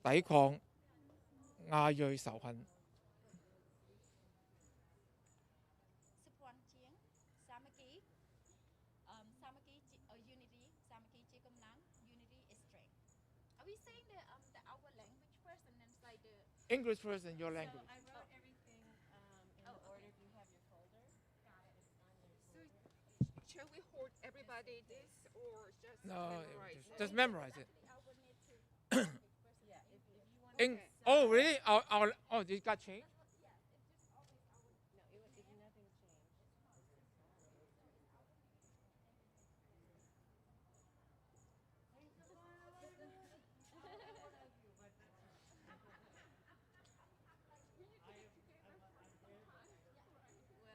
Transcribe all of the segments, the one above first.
抵抗亞裔仇恨。English first and your language. So I wrote everything in the order. Do you have your folder? Got it. It's on your folder. Shall we hold everybody this or just No, memorize? just memorize it. Yeah, if you want to. Oh, really? Oh, it got changed? No, nothing changed. Well, this is Jen, still waiting for Celia, and then Nadia and Safar, three of us will go together. Can we just say our yes. That is important. Hi, Chris. So you guys can be out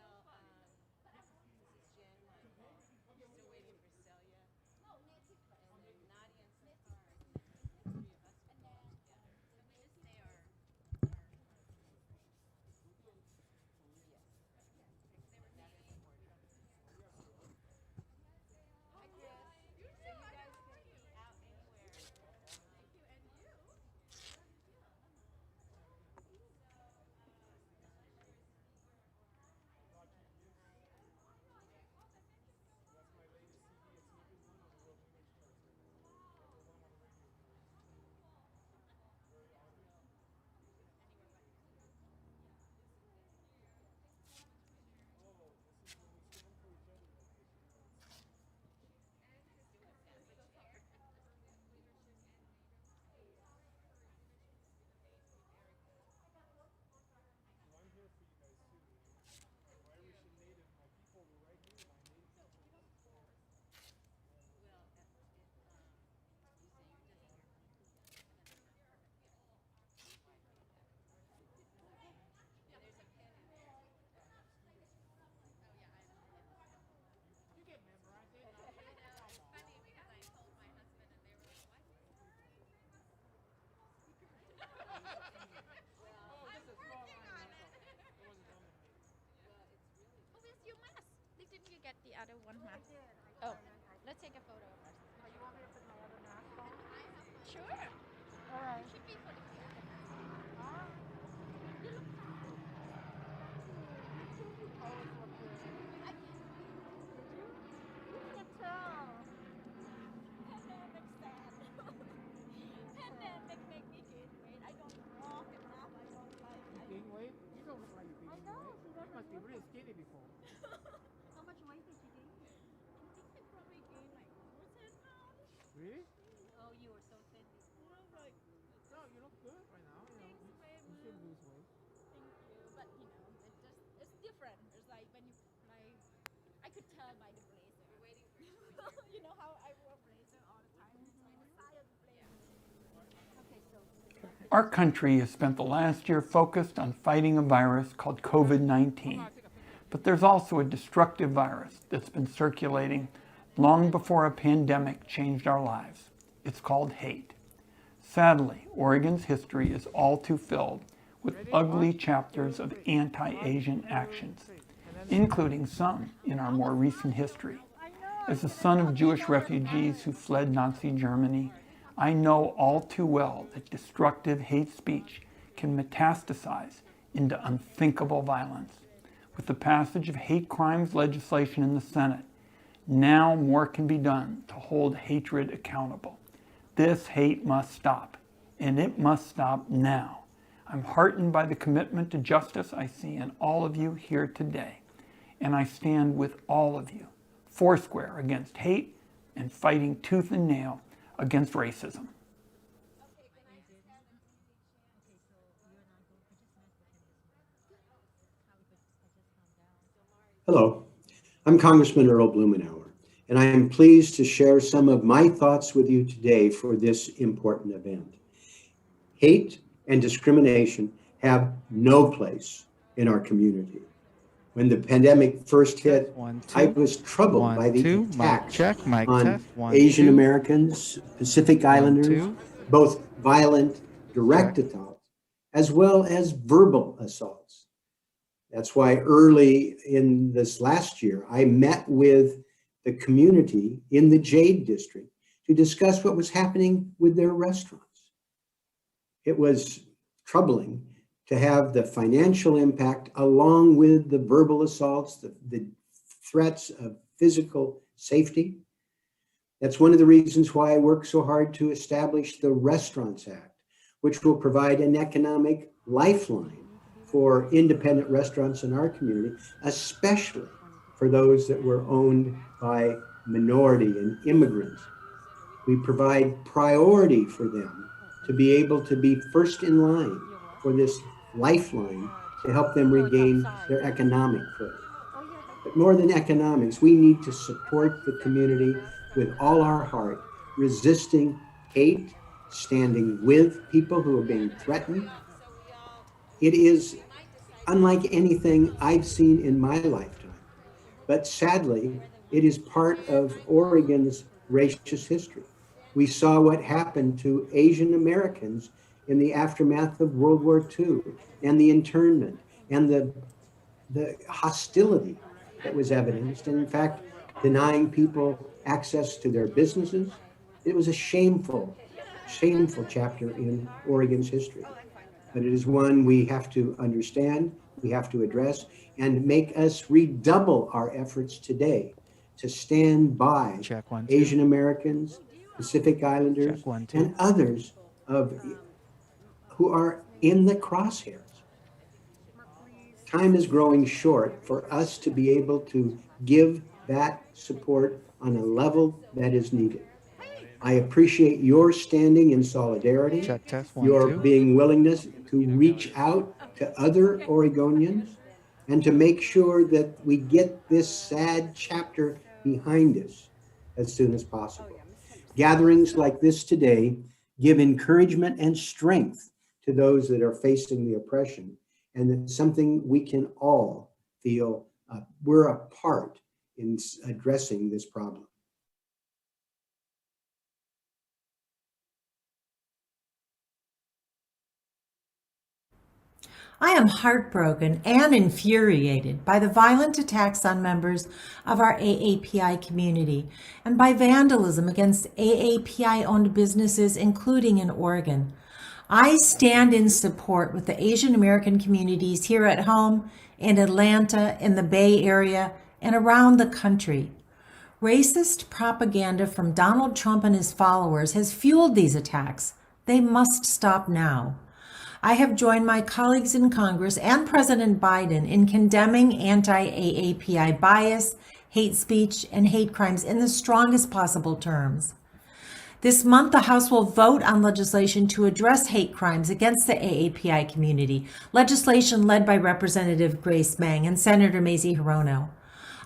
anywhere. Thank you, and you. Well, if you say you're just there's a pen in there. Oh yeah, I know. You can memorize it. I know. It's funny because I told my husband and they were like, "What?" Well, Oh, I'm just a small working line. on it. It wasn't on the page. Well, it's really. Oh, where's your mask? Didn't you get the other one mask? Oh, Oh, let's take a photo of us. Oh, you want me to put my other mask on? Sure. All right. It should be for the camera. Always look good. I can. You can't tell. Pandemic sad. Pandemic make me gain weight. I don't walk enough. I don't like. You gain weight? You don't look like you're I gaining know, weight. she You doesn't must be look really like- skinny before. How much weight did you gain? I think I probably gained like over 10 pounds. Really? oh, you were so thin before. Like, No, you look good right now. thanks, babe. You should lose weight. Thank you. But it's different. It's like when you like, I could tell by the blazer. We're waiting for you. You know how I wear blazer all the time. It's like the side of the blazer. Okay, so Our country has spent the last year focused on fighting a virus called COVID-19. But there's also a destructive virus that's been circulating long before a pandemic changed our lives. It's called hate. Sadly, Oregon's history is all too filled with ugly chapters of anti-Asian actions, including some in our more recent history. As the son of Jewish refugees who fled Nazi Germany, I know all too well that destructive hate speech can metastasize into unthinkable violence. With the passage of hate crimes legislation in the Senate, now more can be done to hold hatred accountable. This hate must stop, and it must stop now. I'm heartened by the commitment to justice I see in all of you here today, and I stand with all of you, foursquare against hate and fighting tooth and nail against racism. Hello, I'm Congressman Earl Blumenauer, and I am pleased to share some of my thoughts with you today for this important event. Hate and discrimination have no place in our community. When the pandemic first hit, I was troubled by the attacks on Asian Americans, Pacific Islanders, both violent, direct assaults, as well as verbal assaults. That's why early in this last year, I met with the community in the Jade District to discuss what was happening with their restaurants. it was troubling to have the financial impact along with the verbal assaults, the threats of physical safety. That's one of the reasons why I work so hard to establish the Restaurants Act, which will provide an economic lifeline for independent restaurants in our community, especially for those that were owned by minority and immigrants. We provide priority for them to be able to be first in line for this lifeline to help them regain their economic footing. But more than economics, we need to support the community with all our heart, resisting hate, standing with people who are being threatened. It is unlike anything I've seen in my lifetime. But sadly, it is part of Oregon's racist history. We saw what happened to Asian Americans in the aftermath of World War II, and the internment, and the hostility that was evidenced, and in fact, denying people access to their businesses. It was a shameful, shameful chapter in Oregon's history. But it is one we have to understand, we have to address, and make us redouble our efforts today to stand by Asian Americans, Pacific Islanders, and others who are in the crosshairs. Time is growing short for us to be able to give that support on a level that is needed. I appreciate your standing in solidarity, your being willingness to reach out to other Oregonians, and to make sure that we get this sad chapter behind us as soon as possible. Gatherings like this today give encouragement and strength to those that are facing the oppression, and it's something we can all feel we're a part in addressing this problem. I am heartbroken and infuriated by the violent attacks on members of our AAPI community and by vandalism against AAPI-owned businesses, including in Oregon. I stand in support with the Asian American communities here at home, in Atlanta, in the Bay Area, and around the country. Racist propaganda from Donald Trump and his followers has fueled these attacks. They must stop now. I have joined my colleagues in Congress and President Biden in condemning anti-AAPI bias, hate speech, and hate crimes in the strongest possible terms. This month, the House will vote on legislation to address hate crimes against the AAPI community, legislation led by Representative Grace Meng and Senator Mazie Hirono.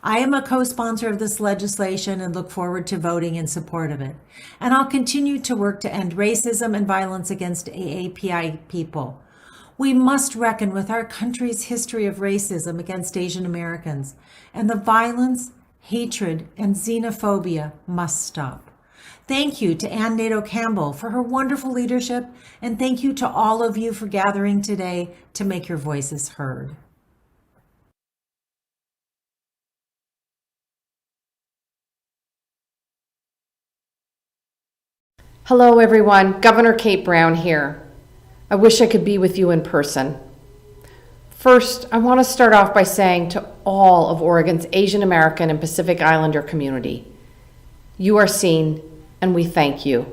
I am a co-sponsor of this legislation and look forward to voting in support of it. And I'll continue to work to end racism and violence against AAPI people. We must reckon with our country's history of racism against Asian Americans, and the violence, hatred, and xenophobia must stop. Thank you to Ann Nato Campbell for her wonderful leadership, and thank you to all of you for gathering today to make your voices heard. Hello everyone, Governor Kate Brown here. I wish I could be with you in person. First, I want to start off by saying to all of Oregon's Asian American and Pacific Islander community, you are seen and we thank you.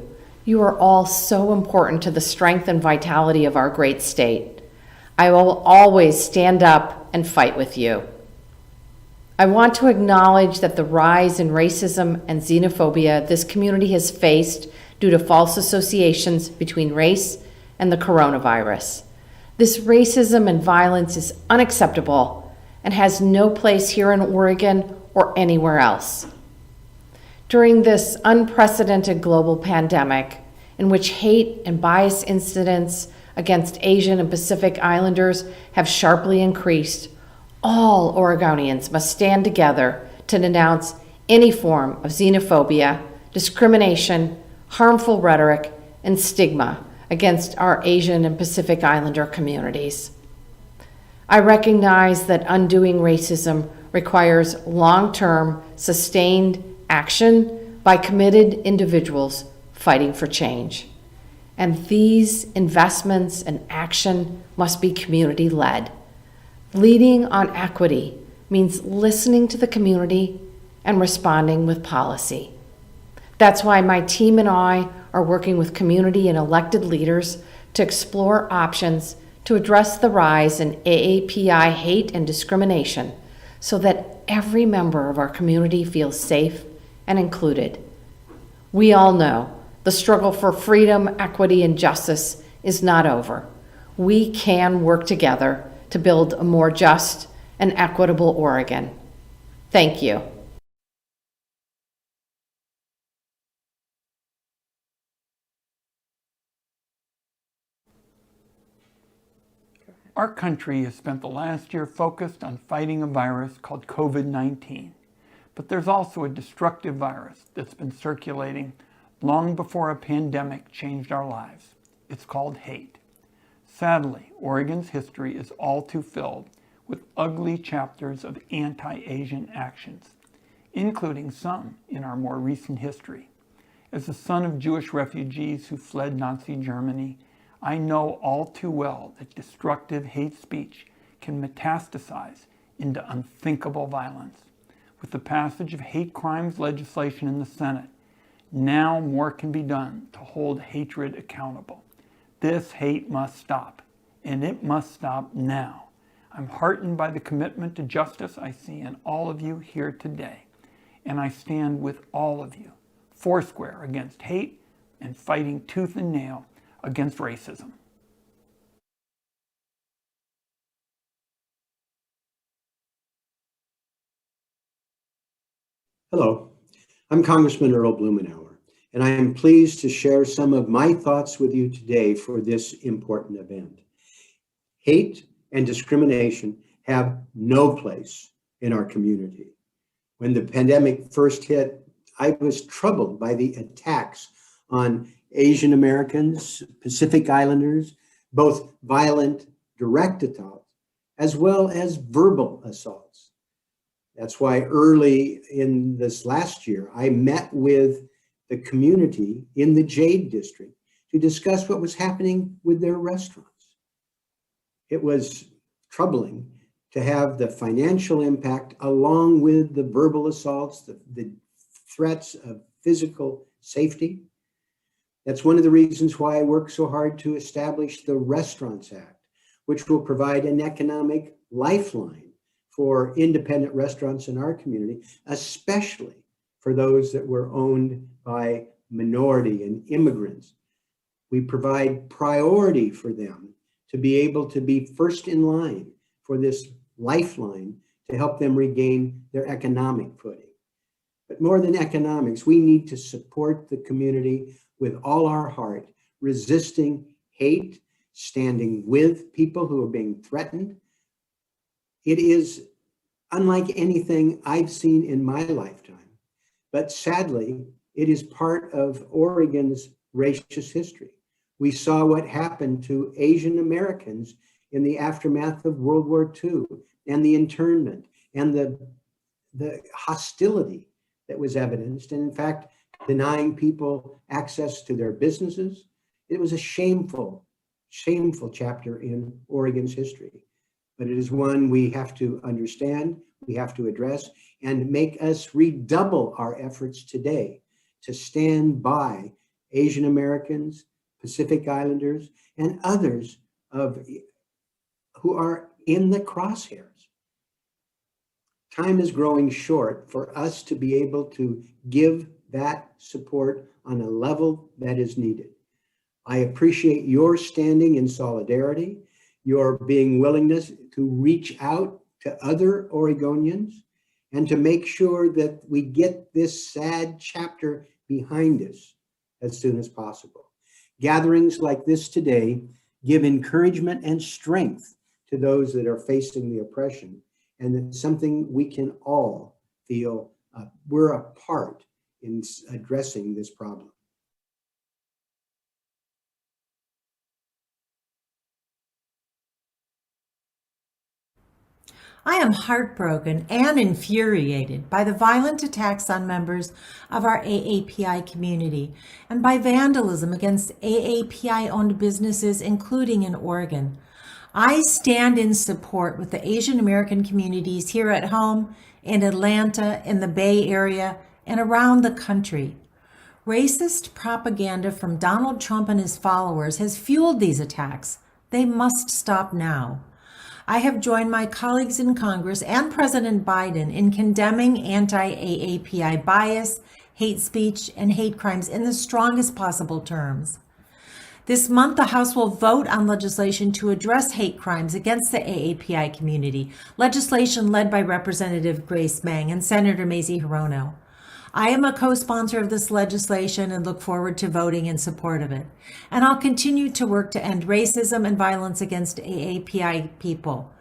You are all so important to the strength and vitality of our great state. I will always stand up and fight with you. I want to acknowledge that the rise in racism and xenophobia this community has faced due to false associations between race and the coronavirus. This racism and violence is unacceptable and has no place here in Oregon or anywhere else. During this unprecedented global pandemic, in which hate and bias incidents against Asian and Pacific Islanders have sharply increased, all Oregonians must stand together to denounce any form of xenophobia, discrimination, harmful rhetoric, and stigma against our Asian and Pacific Islander communities. I recognize that undoing racism requires long-term, sustained action by committed individuals fighting for change. And these investments and action must be community-led. Leading on equity means listening to the community and responding with policy. That's why my team and I are working with community and elected leaders to explore options to address the rise in AAPI hate and discrimination so that every member of our community feels safe and included. We all know the struggle for freedom, equity, and justice is not over. We can work together to build a more just and equitable Oregon. Thank you. Our country has spent the last year focused on fighting a virus called COVID-19. But there's also a destructive virus that's been circulating long before a pandemic changed our lives. It's called hate. Sadly, Oregon's history is all too filled with ugly chapters of anti-Asian actions, including some in our more recent history. As the son of Jewish refugees who fled Nazi Germany, I know all too well that destructive hate speech can metastasize into unthinkable violence. With the passage of hate crimes legislation in the Senate, now more can be done to hold hatred accountable. This hate must stop, and it must stop now. I'm heartened by the commitment to justice I see in all of you here today, and I stand with all of you, foursquare against hate and fighting tooth and nail against racism. Hello, I'm Congressman Earl Blumenauer, and I am pleased to share some of my thoughts with you today for this important event. Hate and discrimination have no place in our community. When the pandemic first hit, I was troubled by the attacks on Asian Americans, Pacific Islanders, both violent direct assaults as well as verbal assaults. That's why early in this last year, I met with the community in the Jade District to discuss what was happening with their restaurants. It was troubling to have the financial impact along with the verbal assaults, the threats of physical safety. That's one of the reasons why I work so hard to establish the Restaurants Act, which will provide an economic lifeline for independent restaurants in our community, especially for those that were owned by minority and immigrants. We provide priority for them to be able to be first in line for this lifeline to help them regain their economic footing. But more than economics, we need to support the community with all our heart, resisting hate, standing with people who are being threatened. It is unlike anything I've seen in my lifetime, but sadly, it is part of Oregon's racist history. We saw what happened to Asian Americans in the aftermath of World War II and the internment and the hostility that was evidenced, and in fact, denying people access to their businesses. It was a shameful, shameful chapter in Oregon's history, but it is one we have to understand, we have to address, and make us redouble our efforts today to stand by Asian Americans, Pacific Islanders, and others who are in the crosshairs. Time is growing short for us to be able to give that support on a level that is needed. I appreciate your standing in solidarity, your willingness to reach out to other Oregonians and to make sure that we get this sad chapter behind us as soon as possible. Gatherings like this today give encouragement and strength to those that are facing the oppression, and it's something we can all feel we're a part in addressing this problem. I am heartbroken and infuriated by the violent attacks on members of our AAPI community and by vandalism against AAPI-owned businesses, including in Oregon. I stand in support with the Asian American communities here at home, in Atlanta, in the Bay Area, and around the country. Racist propaganda from Donald Trump and his followers has fueled these attacks. They must stop now. I have joined my colleagues in Congress and President Biden in condemning anti-AAPI bias, hate speech, and hate crimes in the strongest possible terms. This month, the House will vote on legislation to address hate crimes against the AAPI community, legislation led by Representative Grace Meng and Senator Mazie Hirono. I am a co-sponsor of this legislation and look forward to voting in support of it. And I'll continue to work to end racism and violence against AAPI people.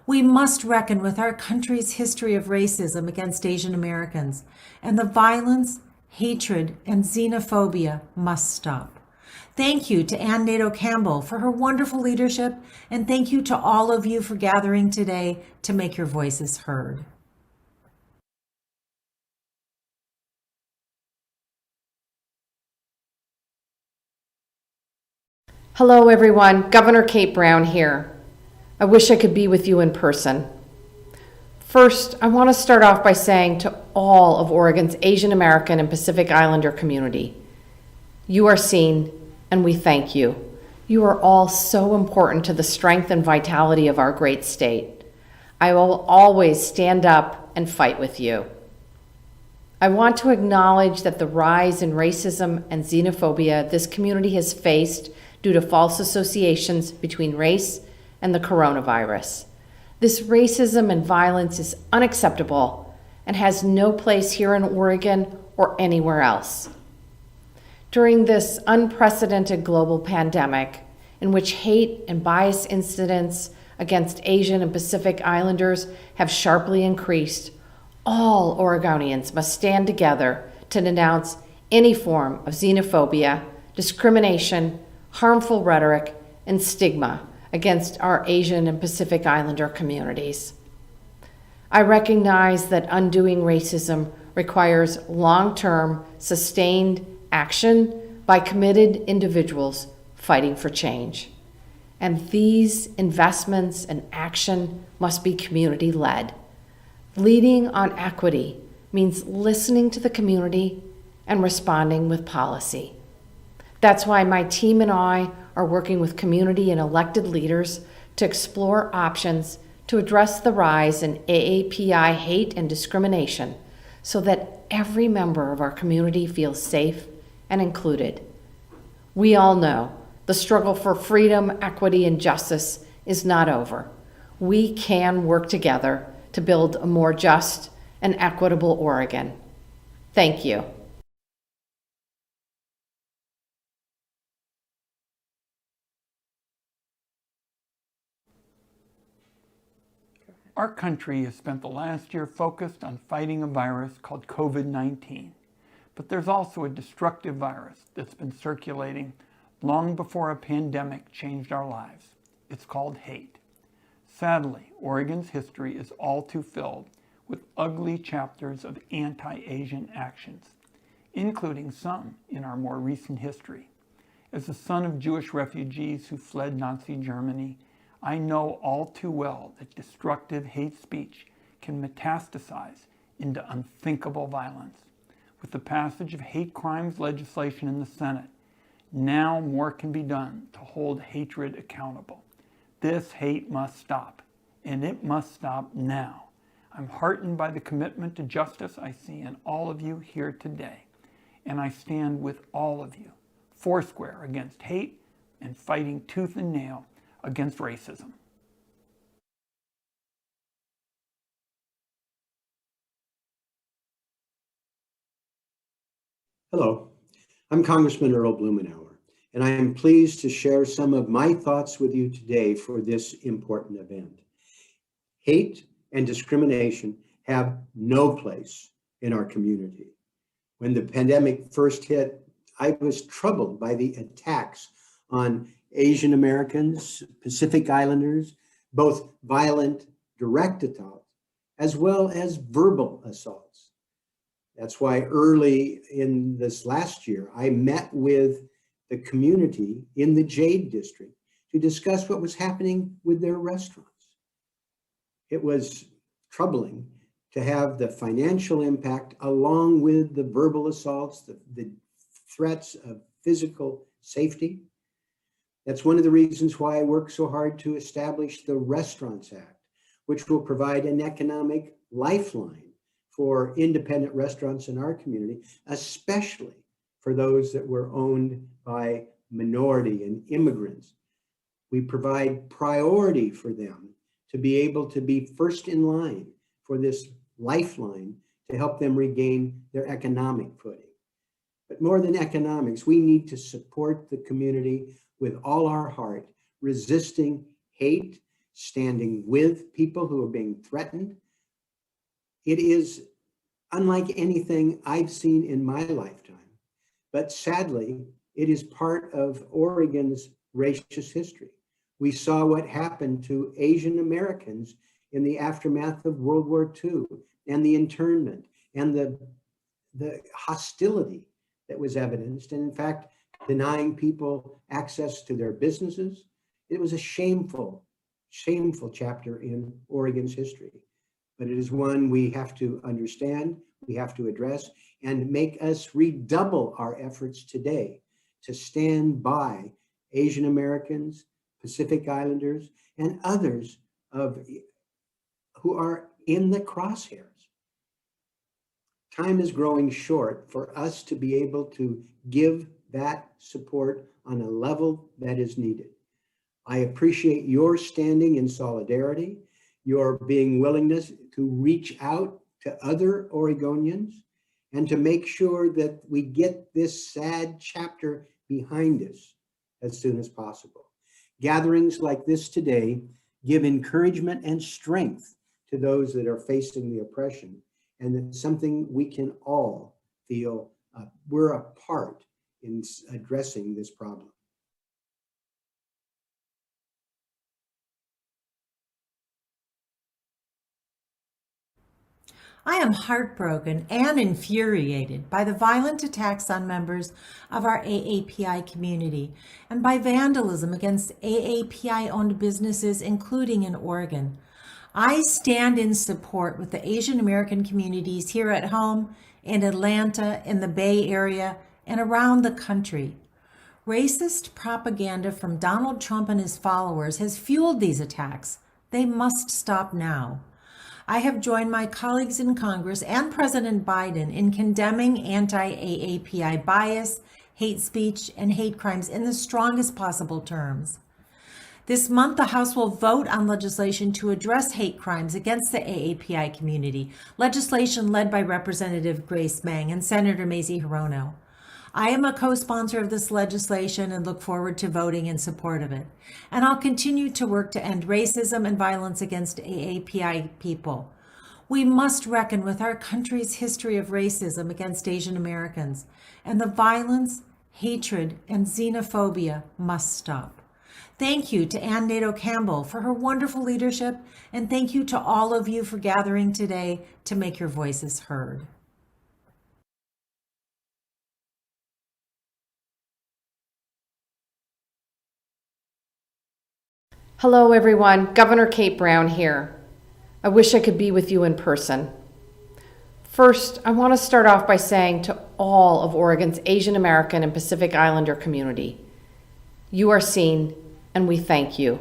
We must reckon with our country's history of racism against Asian Americans, and the violence, hatred, and xenophobia must stop. Thank you to Ann Nato Campbell for her wonderful leadership, and thank you to all of you for gathering today to make your voices heard. Hello, everyone. Governor Kate Brown here. I wish I could be with you in person. First, I want to start off by saying to all of Oregon's Asian American and Pacific Islander community, you are seen, and we thank you. You are all so important to the strength and vitality of our great state. I will always stand up and fight with you. I want to acknowledge that the rise in racism and xenophobia this community has faced due to false associations between race and the coronavirus. This racism and violence is unacceptable and has no place here in Oregon or anywhere else. During this unprecedented global pandemic, in which hate and bias incidents against Asian and Pacific Islanders have sharply increased, all Oregonians must stand together to denounce any form of xenophobia, discrimination, harmful rhetoric, and stigma against our Asian and Pacific Islander communities. I recognize that undoing racism requires long-term, sustained action by committed individuals fighting for change. And these investments and action must be community-led. Leading on equity means listening to the community and responding with policy. That's why my team and I are working with community and elected leaders to explore options to address the rise in AAPI hate and discrimination so that every member of our community feels safe and included. We all know the struggle for freedom, equity, and justice is not over. We can work together to build a more just and equitable Oregon. Thank you. Our country has spent the last year focused on fighting a virus called COVID-19. But there's also a destructive virus that's been circulating long before a pandemic changed our lives. It's called hate. Sadly, Oregon's history is all too filled with ugly chapters of anti-Asian actions, including some in our more recent history. As the son of Jewish refugees who fled Nazi Germany, I know all too well that destructive hate speech can metastasize into unthinkable violence. With the passage of hate crimes legislation in the Senate, now more can be done to hold hatred accountable. This hate must stop, and it must stop now. I'm heartened by the commitment to justice I see in all of you here today, and I stand with all of you, foursquare against hate and fighting tooth and nail against racism. Hello, I'm Congressman Earl Blumenauer, and I am pleased to share some of my thoughts with you today for this important event. Hate and discrimination have no place in our community. When the pandemic first hit, I was troubled by the attacks on Asian Americans, Pacific Islanders, both violent direct assault, as well as verbal assaults. That's why early in this last year, I met with the community in the Jade District to discuss what was happening with their restaurants. It was troubling to have the financial impact along with the verbal assaults, the threats of physical safety. That's one of the reasons why I work so hard to establish the Restaurants Act, which will provide an economic lifeline for independent restaurants in our community, especially for those that were owned by minority and immigrants. We provide priority for them to be able to be first in line for this lifeline to help them regain their economic footing. But more than economics, we need to support the community with all our heart, resisting hate, standing with people who are being threatened. It is unlike anything I've seen in my lifetime, but sadly, it is part of Oregon's racist history. We saw what happened to Asian Americans in the aftermath of World War II and the internment and the hostility that was evidenced, and in fact, denying people access to their businesses. It was a shameful, shameful chapter in Oregon's history, but it is one we have to understand, we have to address, and make us redouble our efforts today to stand by Asian Americans, Pacific Islanders, and others who are in the crosshairs. Time is growing short for us to be able to give that support on a level that is needed. I appreciate your standing in solidarity, your being willingness to reach out to other Oregonians and to make sure that we get this sad chapter behind us as soon as possible. Gatherings like this today give encouragement and strength to those that are facing the oppression, and it's something we can all feel we're a part in addressing this problem. I am heartbroken and infuriated by the violent attacks on members of our AAPI community and by vandalism against AAPI-owned businesses, including in Oregon. I stand in support with the Asian American communities here at home, in Atlanta, in the Bay Area, and around the country. Racist propaganda from Donald Trump and his followers has fueled these attacks. They must stop now. I have joined my colleagues in Congress and President Biden in condemning anti-AAPI bias, hate speech, and hate crimes in the strongest possible terms. This month, the House will vote on legislation to address hate crimes against the AAPI community, legislation led by Representative Grace Meng and Senator Mazie Hirono. I am a co-sponsor of this legislation and look forward to voting in support of it. And I'll continue to work to end racism and violence against AAPI people. We must reckon with our country's history of racism against Asian Americans, and the violence, hatred, and xenophobia must stop. Thank you to Ann Nato Campbell for her wonderful leadership, and thank you to all of you for gathering today to make your voices heard. Hello, everyone. Governor Kate Brown here. I wish I could be with you in person. First, I want to start off by saying to all of Oregon's Asian American and Pacific Islander community, you are seen, and we thank you.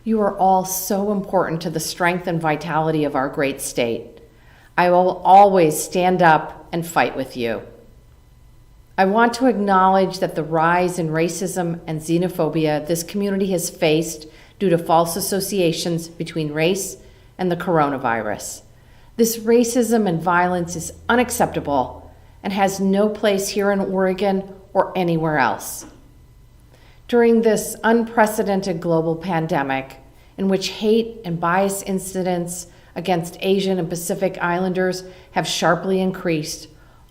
You are all so important to the strength and vitality of our great state. I will always stand up and fight with you. I want to acknowledge that the rise in racism and xenophobia this community has faced due to false associations between race and the coronavirus. This racism and violence is unacceptable and has no place here in Oregon or anywhere else. During this unprecedented global pandemic, in which hate and bias incidents against Asian and Pacific Islanders have sharply increased,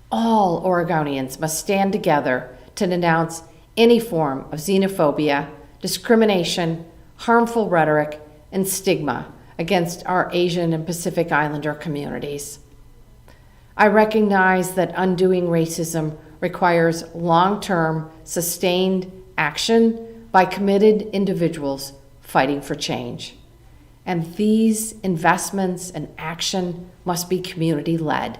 all Oregonians must stand together to denounce any form of xenophobia, discrimination, harmful rhetoric, and stigma against our Asian and Pacific Islander communities. I recognize that undoing racism requires long-term, sustained action by committed individuals fighting for change. And these investments and action must be community-led.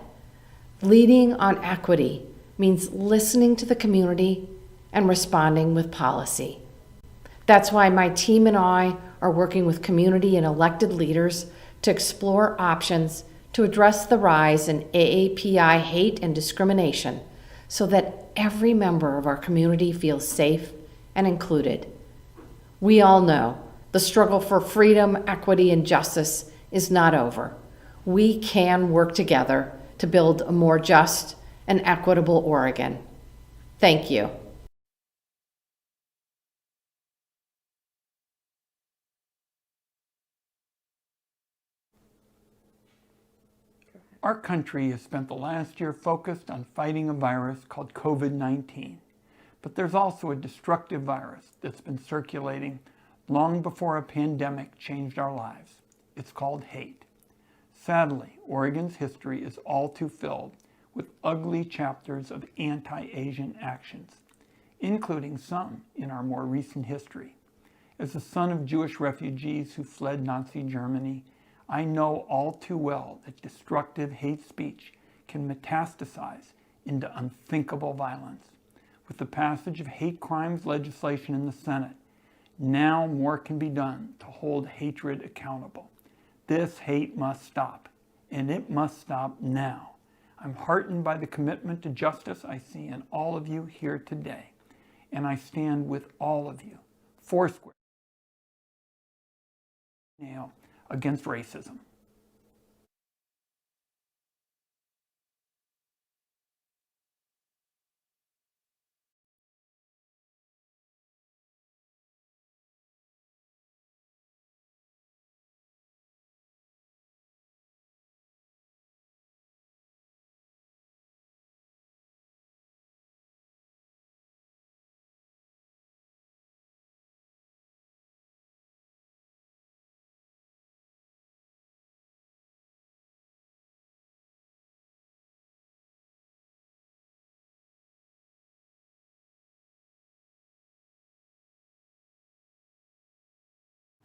Leading on equity means listening to the community and responding with policy. That's why my team and I are working with community and elected leaders to explore options to address the rise in AAPI hate and discrimination so that every member of our community feels safe and included. We all know the struggle for freedom, equity, and justice is not over. We can work together to build a more just and equitable Oregon. Thank you. Our country has spent the last year focused on fighting a virus called COVID-19. But there's also a destructive virus that's been circulating long before a pandemic changed our lives. It's called hate. Sadly, Oregon's history is all too filled with ugly chapters of anti-Asian actions, including some in our more recent history. As the son of Jewish refugees who fled Nazi Germany, I know all too well that destructive hate speech can metastasize into unthinkable violence. With the passage of hate crimes legislation in the Senate, now more can be done to hold hatred accountable. This hate must stop, and it must stop now. I'm heartened by the commitment to justice I see in all of you here today, and I stand with all of you, foursquare, against racism.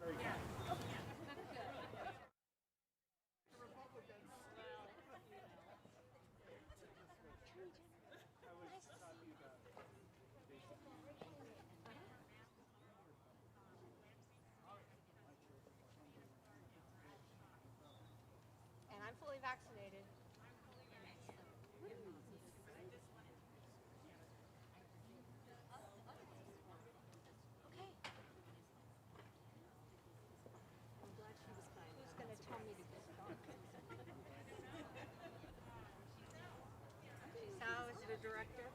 And I'm fully vaccinated. Who's going to tell me to get started? Sal, is it a directive?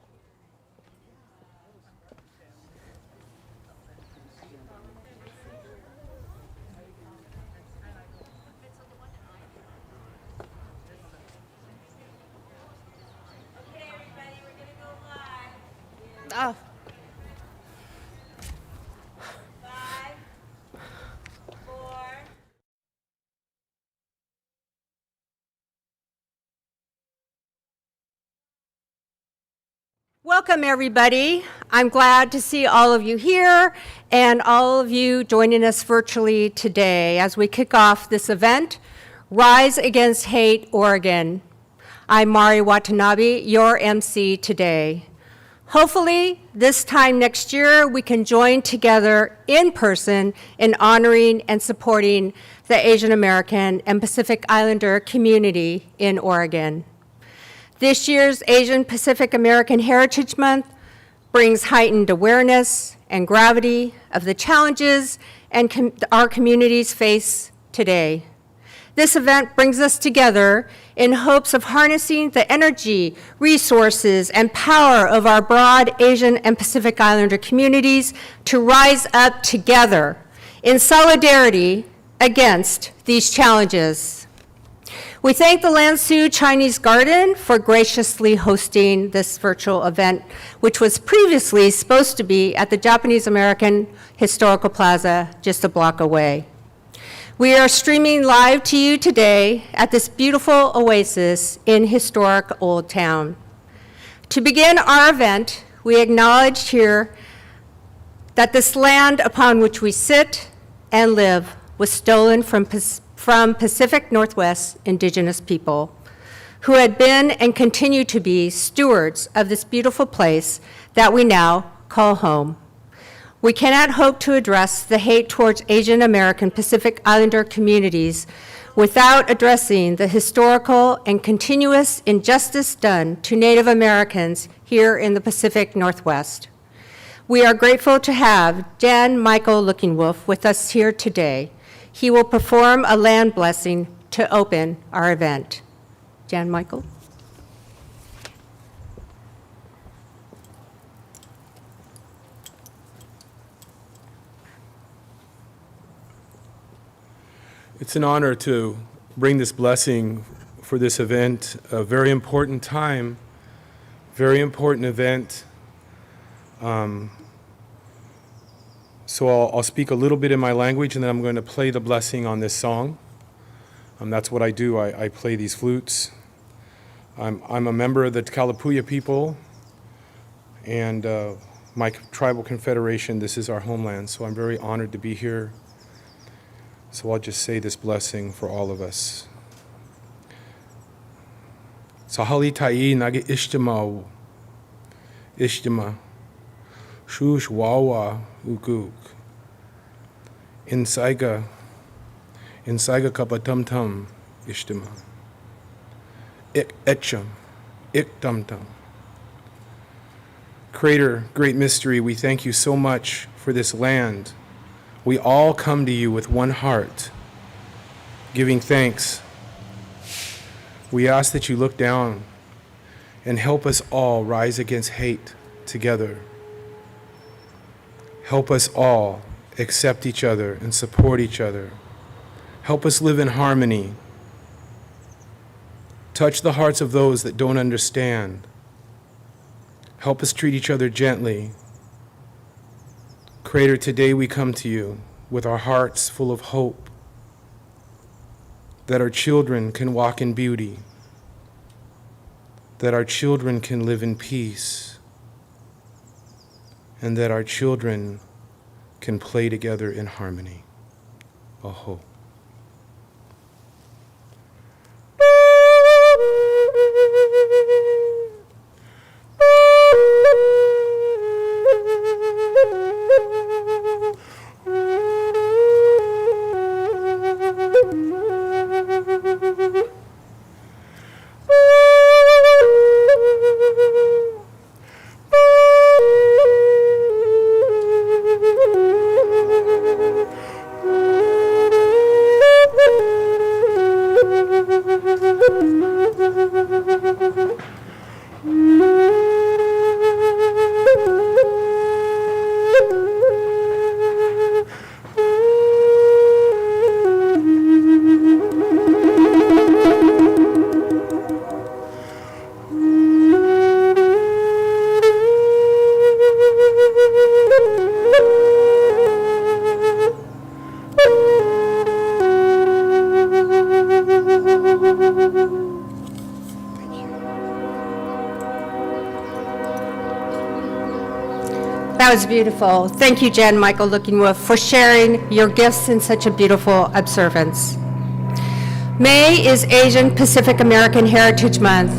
Okay, everybody, we're going to go live. Oh. 5, 4. Welcome, everybody. I'm glad to see all of you here and all of you joining us virtually today as we kick off this event, Rise Against Hate Oregon. I'm Mari Watanabe, your MC today. Hopefully, this time next year, we can join together in person in honoring and supporting the Asian American and Pacific Islander community in Oregon. This year's Asian Pacific American Heritage Month brings heightened awareness and gravity of the challenges our communities face today. This event brings us together in hopes of harnessing the energy, resources, and power of our broad Asian and Pacific Islander communities to rise up together in solidarity against these challenges. We thank the Lansu Chinese Garden for graciously hosting this virtual event, which was previously supposed to be at the Japanese American Historical Plaza just a block away. We are streaming live to you today at this beautiful oasis in historic Old Town. To begin our event, we acknowledge here that this land upon which we sit and live was stolen from Pacific Northwest indigenous people who had been and continue to be stewards of this beautiful place that we now call home. We cannot hope to address the hate towards Asian American Pacific Islander communities without addressing the historical and continuous injustice done to Native Americans here in the Pacific Northwest. We are grateful to have Jan Michael Looking Wolf with us here today. He will perform a land blessing to open our event. Jan Michael. It's an honor to bring this blessing for this event, a very important time, very important event. So I'll speak a little bit in my language, and then I'm going to play the blessing on this song. That's what I do. I play these flutes. I'm a member of the Kalapuya people, and my tribal confederation, this is our homeland, so I'm very honored to be here. So I'll just say this blessing for all of us. Sahali ta'i nage ishtimau, ishtima, shush wawa ukuk, insaiga kapatumtum ishtima, ik etcham, ik tumtum. Creator, great mystery, we thank you so much for this land. We all come to you with one heart, giving thanks. We ask that you look down and help us all rise against hate together. Help us all accept each other and support each other. Help us live in harmony. Touch the hearts of those that don't understand. Help us treat each other gently. Creator, today we come to you with our hearts full of hope that our children can walk in beauty, that our children can live in peace, and that our children can play together in harmony. Aho. That was beautiful. Thank you, Jan Michael Looking Wolf, for sharing your gifts in such a beautiful observance. May is Asian Pacific American Heritage Month,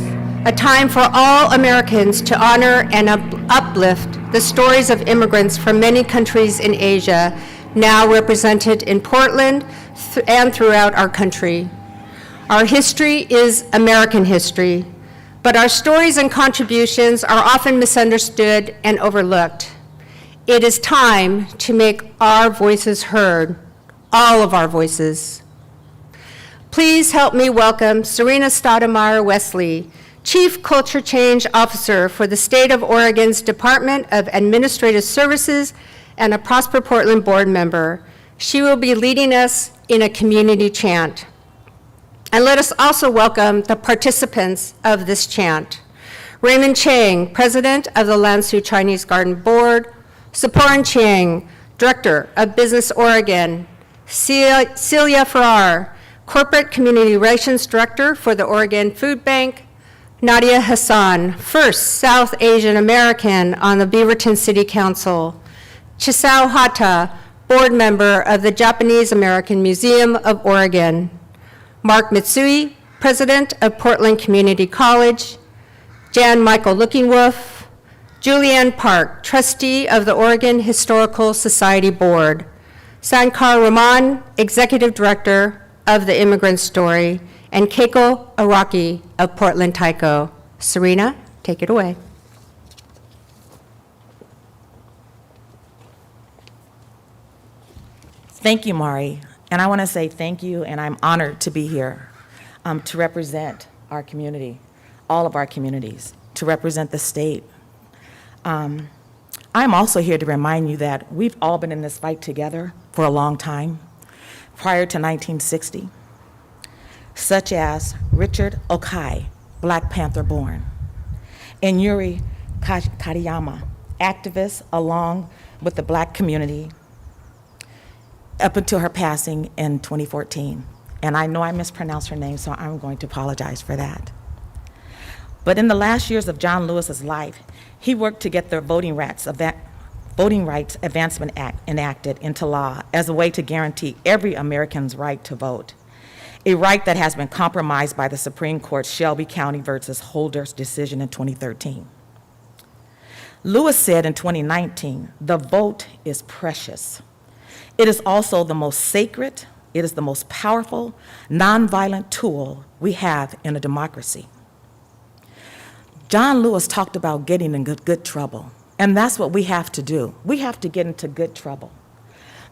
a time for all Americans to honor and uplift the stories of immigrants from many countries in Asia, now represented in Portland and throughout our country. Our history is American history, but our stories and contributions are often misunderstood and overlooked. It is time to make our voices heard, all of our voices. Please help me welcome Serena Stoudemire Wesley, Chief Culture Change Officer for the State of Oregon's Department of Administrative Services and a Prosper Portland board member. She will be leading us in a community chant. And let us also welcome the participants of this chant. Raymond Chang, President of the Lansu Chinese Garden Board, Saporan Chiang, Director of Business Oregon, Celia Farrar, Corporate Community Relations Director for the Oregon Food Bank. Nadia Hassan, first South Asian American on the Beaverton City Council. Chisao Hata, board member of the Japanese American Museum of Oregon. Mark Mitsui, president of Portland Community College. Jan Michael Lookingwolf. Julianne Park, trustee of the Oregon Historical Society Board. Sankar Raman, executive director of the Immigrant Story, and Keiko Araki of Portland Tyco. Serena, take it away. Thank you, Mari. And I want to say thank you, and I'm honored to be here to represent our community, all of our communities, to represent the state. I'm also here to remind you that we've all been in this fight together for a long time, prior to 1960, such as Richard Okai, Black Panther born, and Yuri Katayama, activist along with the Black community up until her passing in 2014. And I know I mispronounced her name, so I'm going to apologize for that. But in the last years of John Lewis's life, he worked to get the Voting Rights Advancement Act enacted into law as a way to guarantee every American's right to vote, a right that has been compromised by the Supreme Court's Shelby County versus Holder's decision in 2013. Lewis said in 2019, "The vote is precious. It is also the most sacred, it is the most powerful, nonviolent tool we have in a democracy." John Lewis talked about getting in good trouble, and that's what we have to do. We have to get into good trouble.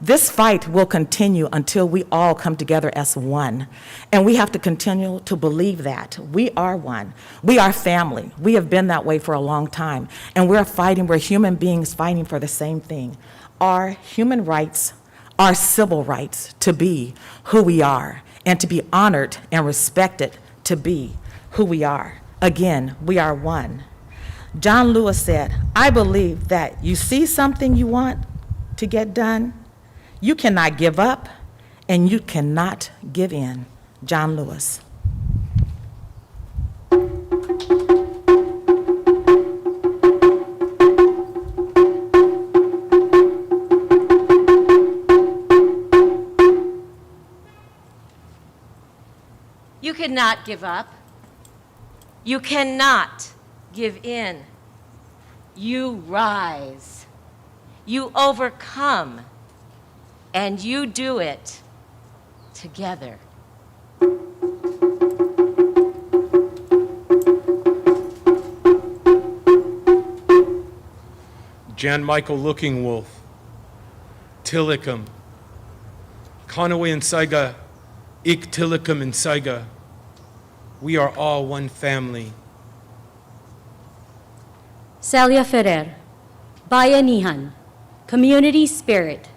This fight will continue until we all come together as one, and we have to continue to believe that we are one. We are family. We have been that way for a long time, and we're human beings fighting for the same thing, our human rights, our civil rights to be who we are, and to be honored and respected to be who we are. Again, we are one. John Lewis said, "I believe that you see something you want to get done, you cannot give up, and you cannot give in." John Lewis. You cannot give up. You cannot give in. You rise. You overcome. And you do it together. Jan Michael Lookingwolf, Tillicum, Conaway and Saiga, Ik Tillicum and Saiga. We are all one family. Celia Ferrer, Bayanihan, Community Spirit,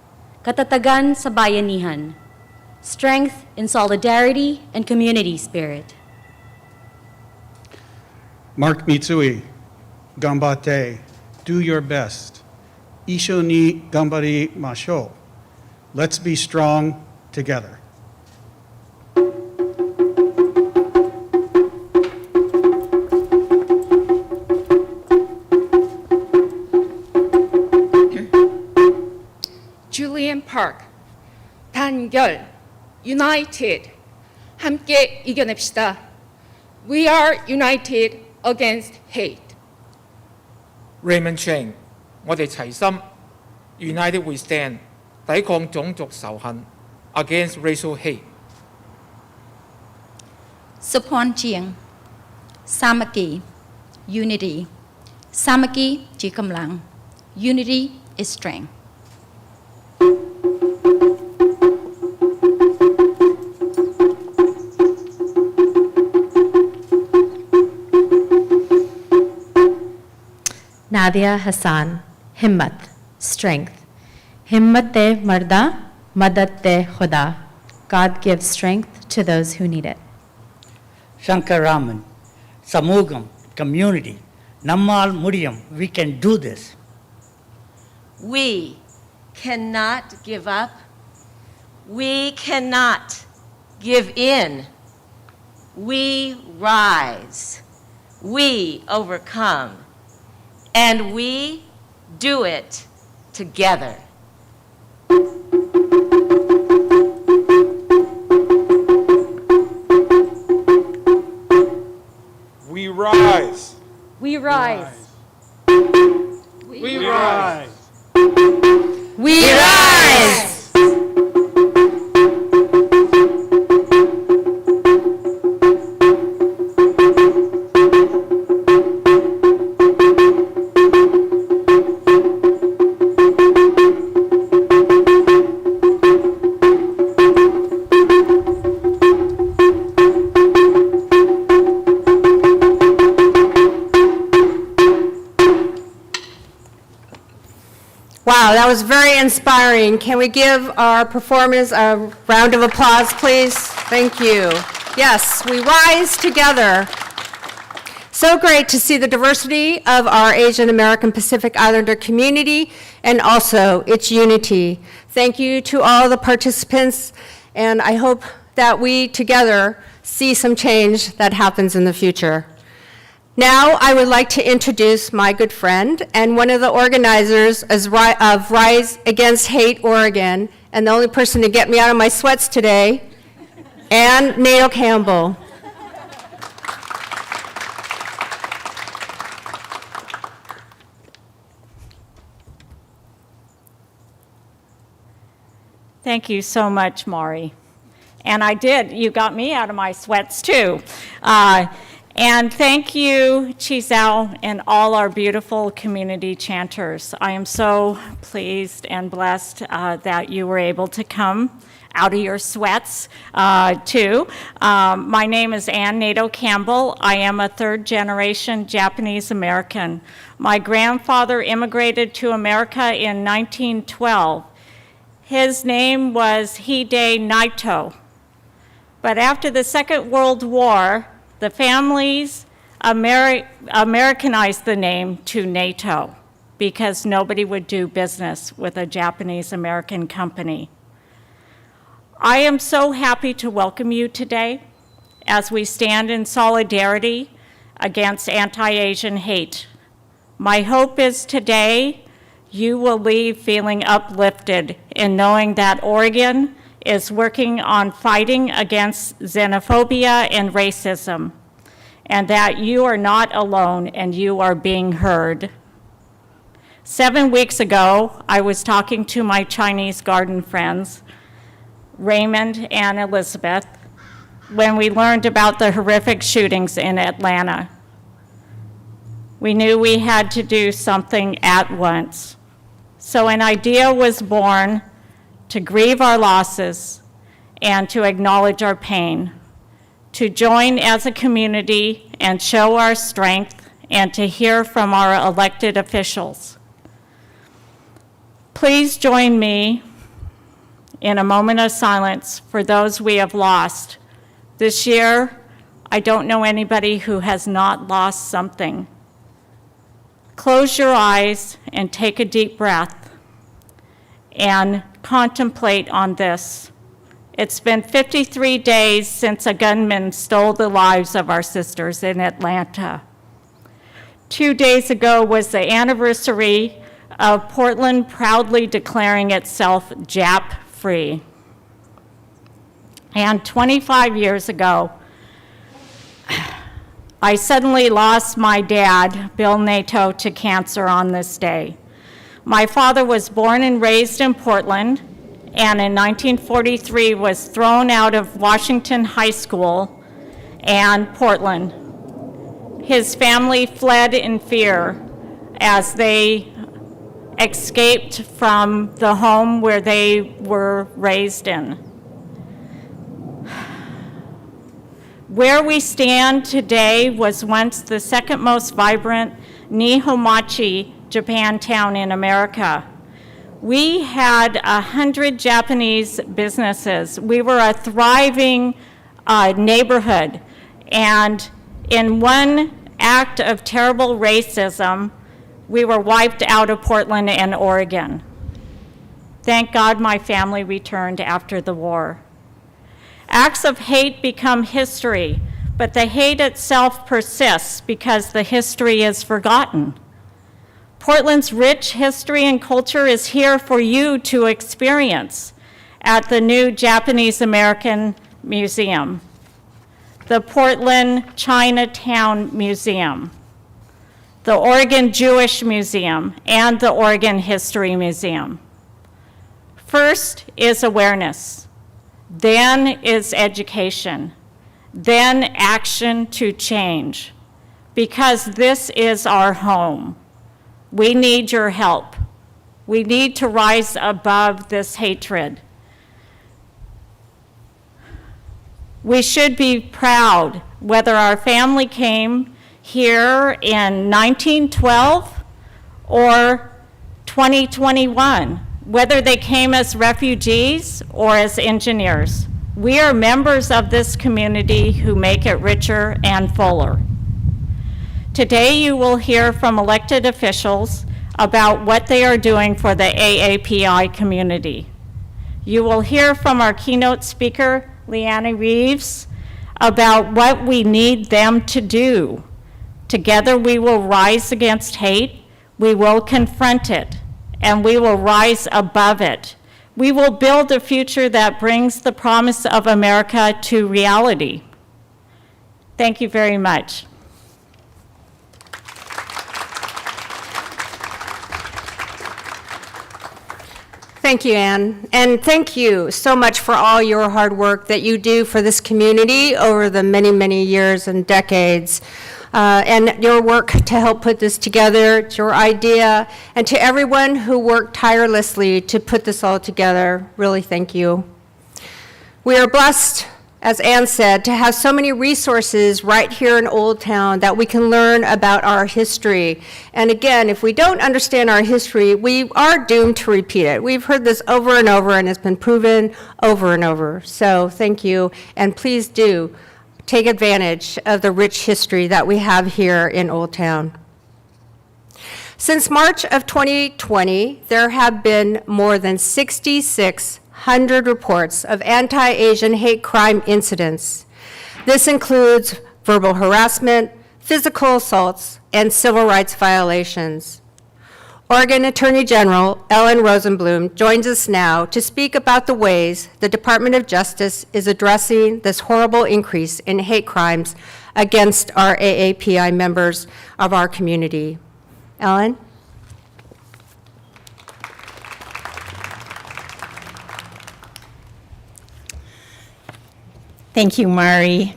Katatagan sa Bayanihan, Strength in Solidarity and Community Spirit. Mark Mitsui, Gambate, do your best. Isho ni gambari masho. Let's be strong together. Julian Park, 단결, united, 함께 이겨냅시다. We are united against hate. Raymond Chang，我哋齊心 ，United we stand， 抵抗種族仇恨 ，against racial hate。Supon Chiang, Samaki, unity. Samaki jikamlang. Unity is strength. Nadia Hassan, Himmat, strength. Himmat-e marda, madat-e khuda. God gives strength to those who need it. Shankaraman, Samugam, community. Nammal Mudiyam, we can do this. We cannot give up. We cannot give in. We rise. We overcome. And we do it together. We rise. We rise. We rise. We rise! Wow, that was very inspiring. Can we give our performers a round of applause, please? Thank you. Yes, we rise together. So great to see the diversity of our Asian American Pacific Islander community and also its unity. Thank you to all the participants, and I hope that we together see some change that happens in the future. Now, I would like to introduce my good friend and one of the organizers of Rise Against Hate Oregon, and the only person to get me out of my sweats today, Ann Nato Campbell. Thank you so much, Maury. And I did. You got me out of my sweats, too. And thank you, Chizao, and all our beautiful community chanters. I am so pleased and blessed that you were able to come out of your sweats, too. My name is Ann Nato Campbell. I am a third-generation Japanese American. My grandfather immigrated to America in 1912. His name was Hide Naito. But after the Second World War, the families Americanized the name to NATO because nobody would do business with a Japanese American company. I am so happy to welcome you today as we stand in solidarity against anti-Asian hate. My hope is today you will leave feeling uplifted in knowing that Oregon is working on fighting against xenophobia and racism, and that you are not alone and you are being heard. 7 weeks ago, I was talking to my Chinese garden friends, Raymond and Elizabeth, when we learned about the horrific shootings in Atlanta. We knew we had to do something at once. So an idea was born to grieve our losses and to acknowledge our pain, to join as a community and show our strength, and to hear from our elected officials. Please join me in a moment of silence for those we have lost. This year, I don't know anybody who has not lost something. Close your eyes and take a deep breath and contemplate on this. It's been 53 days since a gunman stole the lives of our sisters in Atlanta. 2 days ago was the anniversary of Portland proudly declaring itself Jap-free. And 25 years ago, I suddenly lost my dad, Bill Nato, to cancer on this day. My father was born and raised in Portland, and in 1943 was thrown out of Washington High School and Portland. His family fled in fear as they escaped from the home where they were raised in. Where we stand today was once the second most vibrant Nihonmachi Japantown in America. We had 100 Japanese businesses. We were a thriving neighborhood. And in one act of terrible racism, we were wiped out of Portland and Oregon. Thank God my family returned after the war. Acts of hate become history, but the hate itself persists because the history is forgotten. Portland's rich history and culture is here for you to experience at the new Japanese American Museum, the Portland Chinatown Museum, the Oregon Jewish Museum, and the Oregon History Museum. First is awareness, then is education, then action to change, because this is our home. We need your help. We need to rise above this hatred. We should be proud whether our family came here in 1912 or 2021, whether they came as refugees or as engineers. We are members of this community who make it richer and fuller. Today you will hear from elected officials about what they are doing for the AAPI community. You will hear from our keynote speaker, Leanne Reeves, about what we need them to do. Together we will rise against hate, we will confront it, and we will rise above it. We will build a future that brings the promise of America to reality. Thank you very much. Thank you, Anne. And thank you so much for all your hard work that you do for this community over the many, many years and decades. And your work to help put this together, it's your idea, and to everyone who worked tirelessly to put this all together, really thank you. We are blessed, as Anne said, to have so many resources right here in Old Town that we can learn about our history. And again, if we don't understand our history, we are doomed to repeat it. We've heard this over and over, and it's been proven over and over. So thank you, and please do take advantage of the rich history that we have here in Old Town. Since March of 2020, there have been more than 6,600 reports of anti-Asian hate crime incidents. This includes verbal harassment, physical assaults, and civil rights violations. Oregon Attorney General Ellen Rosenblum joins us now to speak about the ways the Department of Justice is addressing this horrible increase in hate crimes against our AAPI members of our community. Ellen? Thank you, Mari.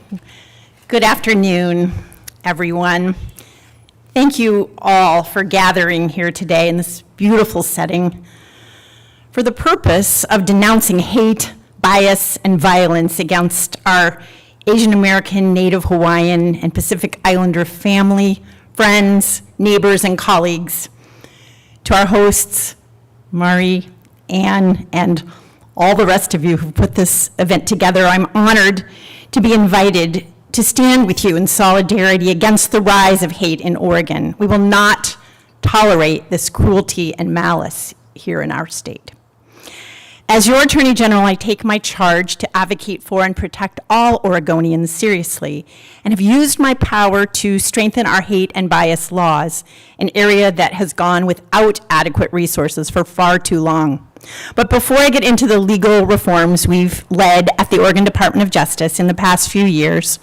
Good afternoon, everyone. Thank you all for gathering here today in this beautiful setting for the purpose of denouncing hate, bias, and violence against our Asian American, Native Hawaiian, and Pacific Islander family, friends, neighbors, and colleagues. To our hosts, Mari, Anne, and all the rest of you who put this event together, I'm honored to be invited to stand with you in solidarity against the rise of hate in Oregon. We will not tolerate this cruelty and malice here in our state. As your Attorney General, I take my charge to advocate for and protect all Oregonians seriously, and have used my power to strengthen our hate and bias laws, an area that has gone without adequate resources for far too long. But before I get into the legal reforms we've led at the Oregon Department of Justice in the past few years,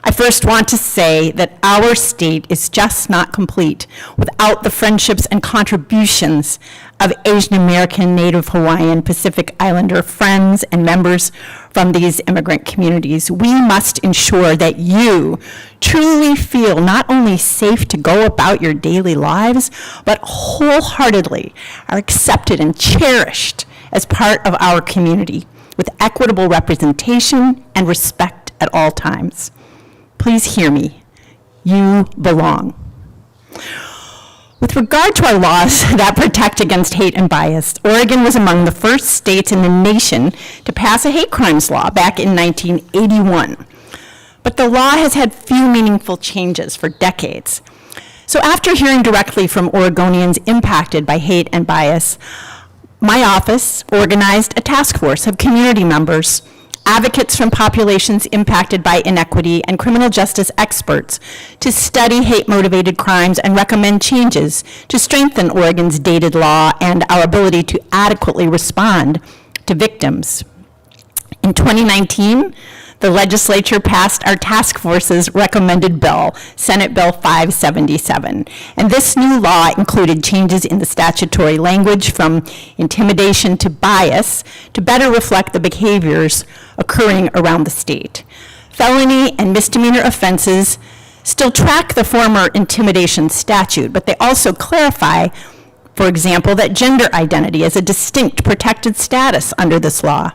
I first want to say that our state is just not complete without the friendships and contributions of Asian American, Native Hawaiian, Pacific Islander friends and members from these immigrant communities. We must ensure that you truly feel not only safe to go about your daily lives, but wholeheartedly are accepted and cherished as part of our community with equitable representation and respect at all times. Please hear me. You belong. With regard to our laws that protect against hate and bias, Oregon was among the first states in the nation to pass a hate crimes law back in 1981. But the law has had few meaningful changes for decades. So after hearing directly from Oregonians impacted by hate and bias, my office organized a task force of community members, advocates from populations impacted by inequity, and criminal justice experts to study hate-motivated crimes and recommend changes to strengthen Oregon's dated law and our ability to adequately respond to victims. In 2019, the legislature passed our task force's recommended bill, Senate Bill 577. And this new law included changes in the statutory language from intimidation to bias to better reflect the behaviors occurring around the state. Felony and misdemeanor offenses still track the former intimidation statute, but they also clarify, for example, that gender identity is a distinct protected status under this law.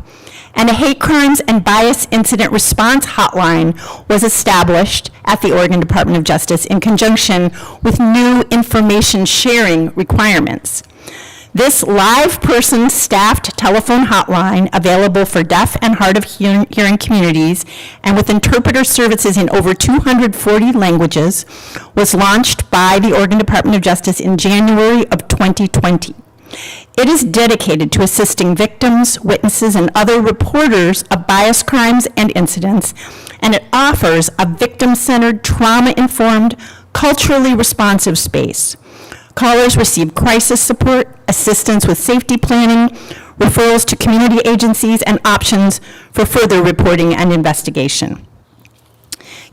And a hate crimes and bias incident response hotline was established at the Oregon Department of Justice in conjunction with new information sharing requirements. This live person staffed telephone hotline, available for deaf and hard of hearing communities and with interpreter services in over 240 languages, was launched by the Oregon Department of Justice in January of 2020. It is dedicated to assisting victims, witnesses, and other reporters of bias crimes and incidents, and it offers a victim-centered, trauma-informed, culturally responsive space. Callers receive crisis support, assistance with safety planning, referrals to community agencies, and options for further reporting and investigation.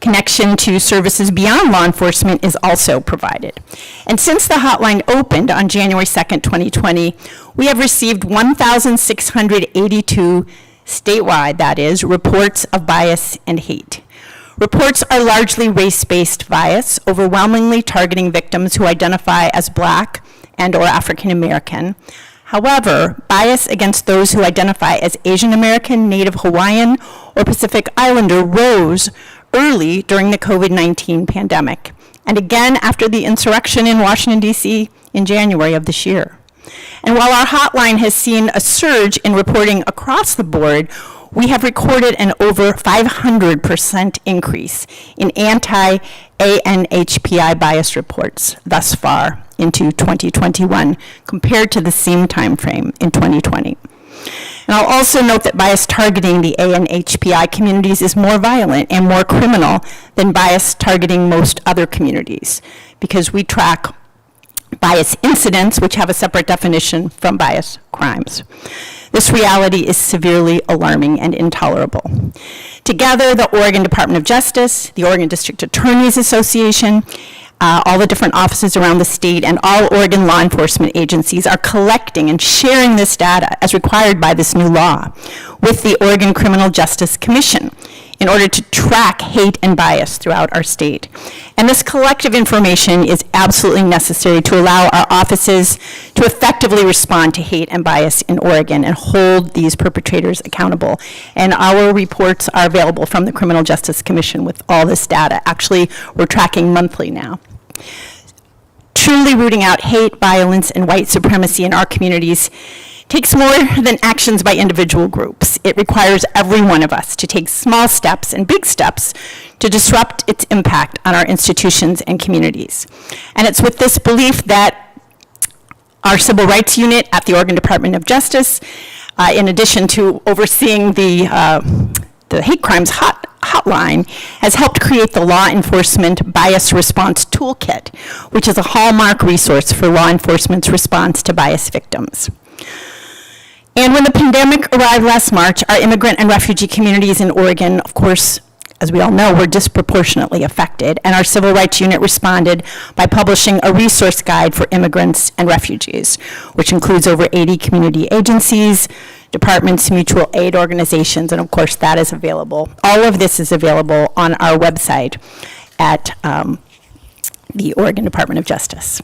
Connection to services beyond law enforcement is also provided. And since the hotline opened on January 2nd, 2020, we have received 1,682 statewide, that is, reports of bias and hate. Reports are largely race-based bias, overwhelmingly targeting victims who identify as Black and or African American. However, bias against those who identify as Asian American, Native Hawaiian, or Pacific Islander rose early during the COVID-19 pandemic, and again after the insurrection in Washington, D.C. in January of this year. And while our hotline has seen a surge in reporting across the board, we have recorded an over 500% increase in anti-ANHPI bias reports thus far into 2021 compared to the same time frame in 2020. And I'll also note that bias targeting the ANHPI communities is more violent and more criminal than bias targeting most other communities, because we track bias incidents, which have a separate definition from bias crimes. This reality is severely alarming and intolerable. Together, the Oregon Department of Justice, the Oregon District Attorneys Association, all the different offices around the state, and all Oregon law enforcement agencies are collecting and sharing this data as required by this new law with the Oregon Criminal Justice Commission in order to track hate and bias throughout our state. And this collective information is absolutely necessary to allow our offices to effectively respond to hate and bias in Oregon and hold these perpetrators accountable. And our reports are available from the Criminal Justice Commission with all this data. Actually, we're tracking monthly now. Truly rooting out hate, violence, and white supremacy in our communities takes more than actions by individual groups. It requires every one of us to take small steps and big steps to disrupt its impact on our institutions and communities. And it's with this belief that our Civil Rights Unit at the Oregon Department of Justice, in addition to overseeing the hate crimes hotline, has helped create the Law Enforcement Bias Response Toolkit, which is a hallmark resource for law enforcement's response to bias victims. And when the pandemic arrived last March, our immigrant and refugee communities in Oregon, of course, as we all know, were disproportionately affected, and our Civil Rights Unit responded by publishing a resource guide for immigrants and refugees, which includes over 80 community agencies, departments, mutual aid organizations, and of course that is available. All of this is available on our website at the Oregon Department of Justice.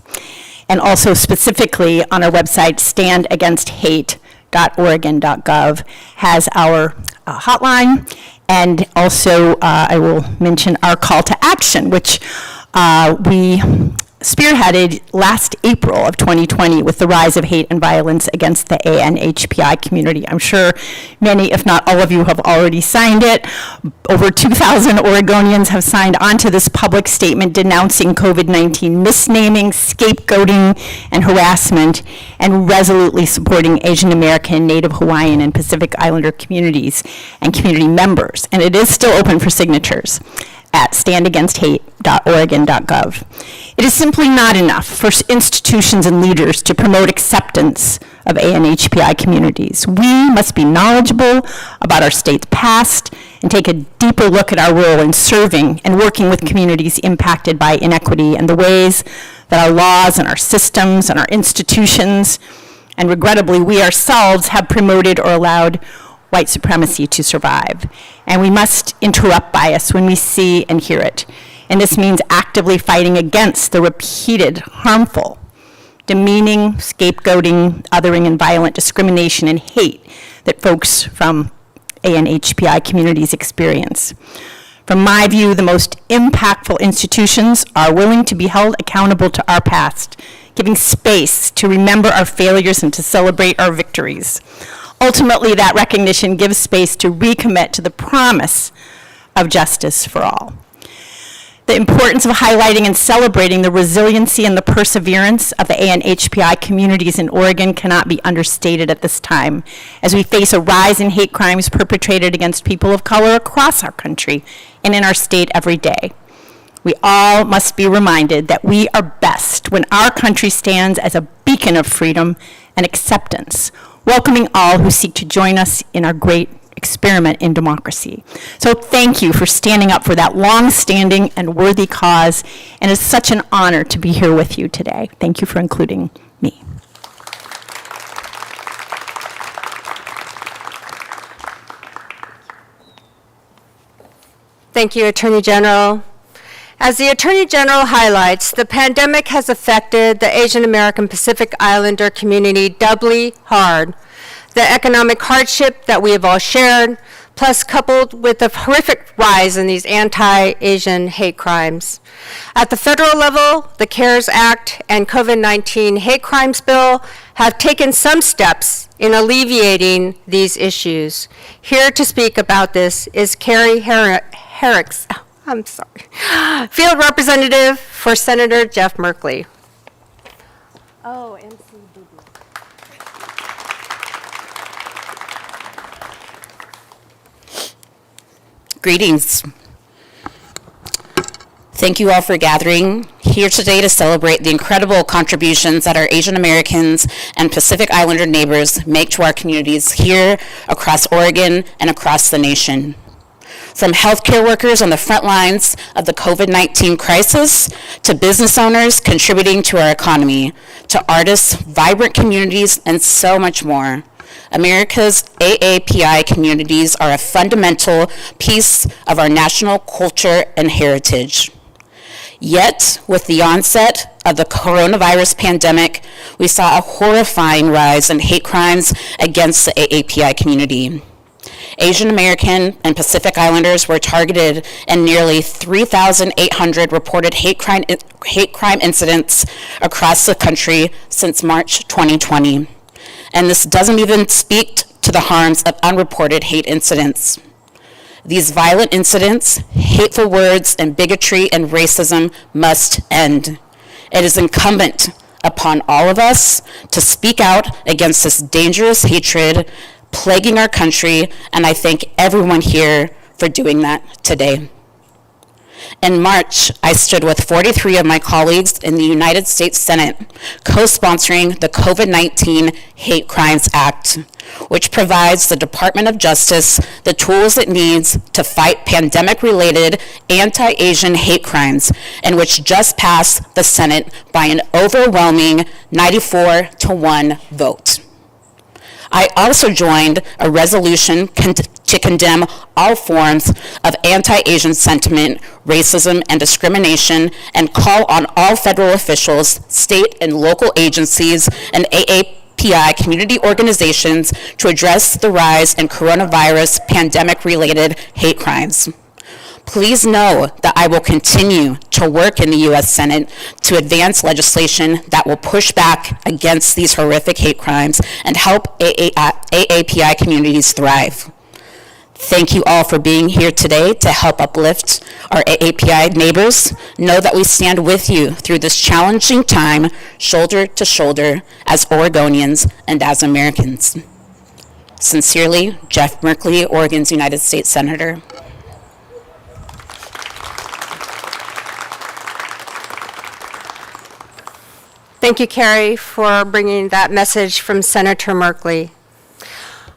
And also specifically on our website, standagainst.hate.oregon.gov has our hotline, and also I will mention our call to action, which we spearheaded last April of 2020 with the rise of hate and violence against the ANHPI community. I'm sure many, if not all of you, have already signed it. Over 2,000 Oregonians have signed onto this public statement denouncing COVID-19 misnaming, scapegoating, and harassment, and resolutely supporting Asian American, Native Hawaiian, and Pacific Islander communities and community members. And it is still open for signatures at standagainsthate.oregon.gov. It is simply not enough for institutions and leaders to promote acceptance of ANHPI communities. We must be knowledgeable about our state's past and take a deeper look at our role in serving and working with communities impacted by inequity and the ways that our laws and our systems and our institutions, and regrettably we ourselves, have promoted or allowed white supremacy to survive. And we must interrupt bias when we see and hear it. And this means actively fighting against the repeated, harmful, demeaning, scapegoating, othering, and violent discrimination and hate that folks from ANHPI communities experience. From my view, the most impactful institutions are willing to be held accountable to our past, giving space to remember our failures and to celebrate our victories. Ultimately, that recognition gives space to recommit to the promise of justice for all. The importance of highlighting and celebrating the resiliency and the perseverance of the ANHPI communities in Oregon cannot be understated at this time, as we face a rise in hate crimes perpetrated against people of color across our country and in our state every day. We all must be reminded that we are best when our country stands as a beacon of freedom and acceptance, welcoming all who seek to join us in our great experiment in democracy. So thank you for standing up for that long-standing and worthy cause, and it's such an honor to be here with you today. Thank you for including me. Thank you, Attorney General. As the Attorney General highlights, the pandemic has affected the Asian American Pacific Islander community doubly hard. The economic hardship that we have all shared, plus coupled with the horrific rise in these anti-Asian hate crimes. At the federal level, the CARES Act and COVID-19 hate crimes bill have taken some steps in alleviating these issues. Here to speak about this is Carrie Herricks, Field Representative for Senator Jeff Merkley. Oh, MC Boo-Boo. Greetings. Thank you all for gathering here today to celebrate the incredible contributions that our Asian Americans and Pacific Islander neighbors make to our communities here across Oregon and across the nation. From healthcare workers on the front lines of the COVID-19 crisis, to business owners contributing to our economy, to artists, vibrant communities, and so much more. America's AAPI communities are a fundamental piece of our national culture and heritage. Yet, with the onset of the coronavirus pandemic, we saw a horrifying rise in hate crimes against the AAPI community. Asian American and Pacific Islanders were targeted in nearly 3,800 reported hate crime incidents across the country since March 2020. And this doesn't even speak to the harms of unreported hate incidents. These violent incidents, hateful words, and bigotry and racism must end. It is incumbent upon all of us to speak out against this dangerous hatred plaguing our country, and I thank everyone here for doing that today. In March, I stood with 43 of my colleagues in the United States Senate, co-sponsoring the COVID-19 Hate Crimes Act, which provides the Department of Justice the tools it needs to fight pandemic-related anti-Asian hate crimes, and which just passed the Senate by an overwhelming 94-1 vote. I also joined a resolution to condemn all forms of anti-Asian sentiment, racism, and discrimination, and call on all federal officials, state and local agencies, and AAPI community organizations to address the rise in coronavirus pandemic-related hate crimes. Please know that I will continue to work in the U.S. Senate to advance legislation that will push back against these horrific hate crimes and help AAPI communities thrive. Thank you all for being here today to help uplift our AAPI neighbors. Know that we stand with you through this challenging time, shoulder to shoulder, as Oregonians and as Americans. Sincerely, Jeff Merkley, Oregon's United States Senator. Thank you, Carrie, for bringing that message from Senator Merkley.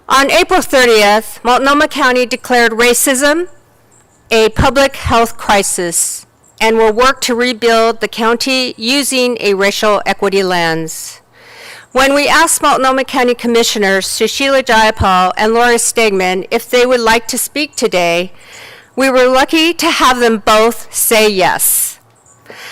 On April 30th, Multnomah County declared racism a public health crisis and will work to rebuild the county using a racial equity lens. When we asked Multnomah County Commissioners Sushila Jayapal and Lori Stegman if they would like to speak today, we were lucky to have them both say yes.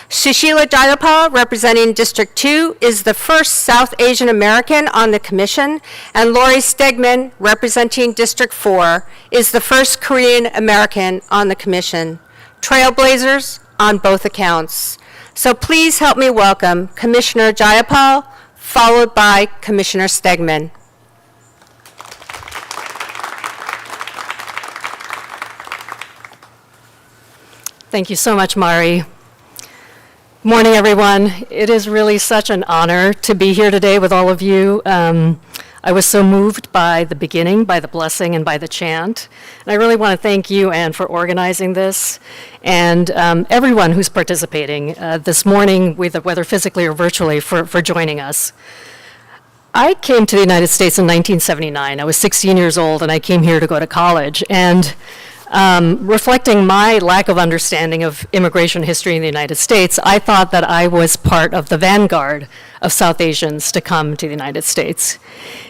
Sushila Jayapal, representing District 2, is the first South Asian American on the commission, and Lori Stegman, representing District 4, is the first Korean American on the commission. Trailblazers on both accounts. So please help me welcome Commissioner Jayapal, followed by Commissioner Stegman. Thank you so much, Mari. Morning, everyone. It is really such an honor to be here today with all of you. I was so moved by the beginning, by the blessing, and by the chant. And I really want to thank you, Anne, for organizing this, and everyone who's participating this morning, whether physically or virtually, for joining us. I came to the United States in 1979. I was 16 years old, and I came here to go to college. And reflecting my lack of understanding of immigration history in the United States, I thought that I was part of the vanguard of South Asians to come to the United States.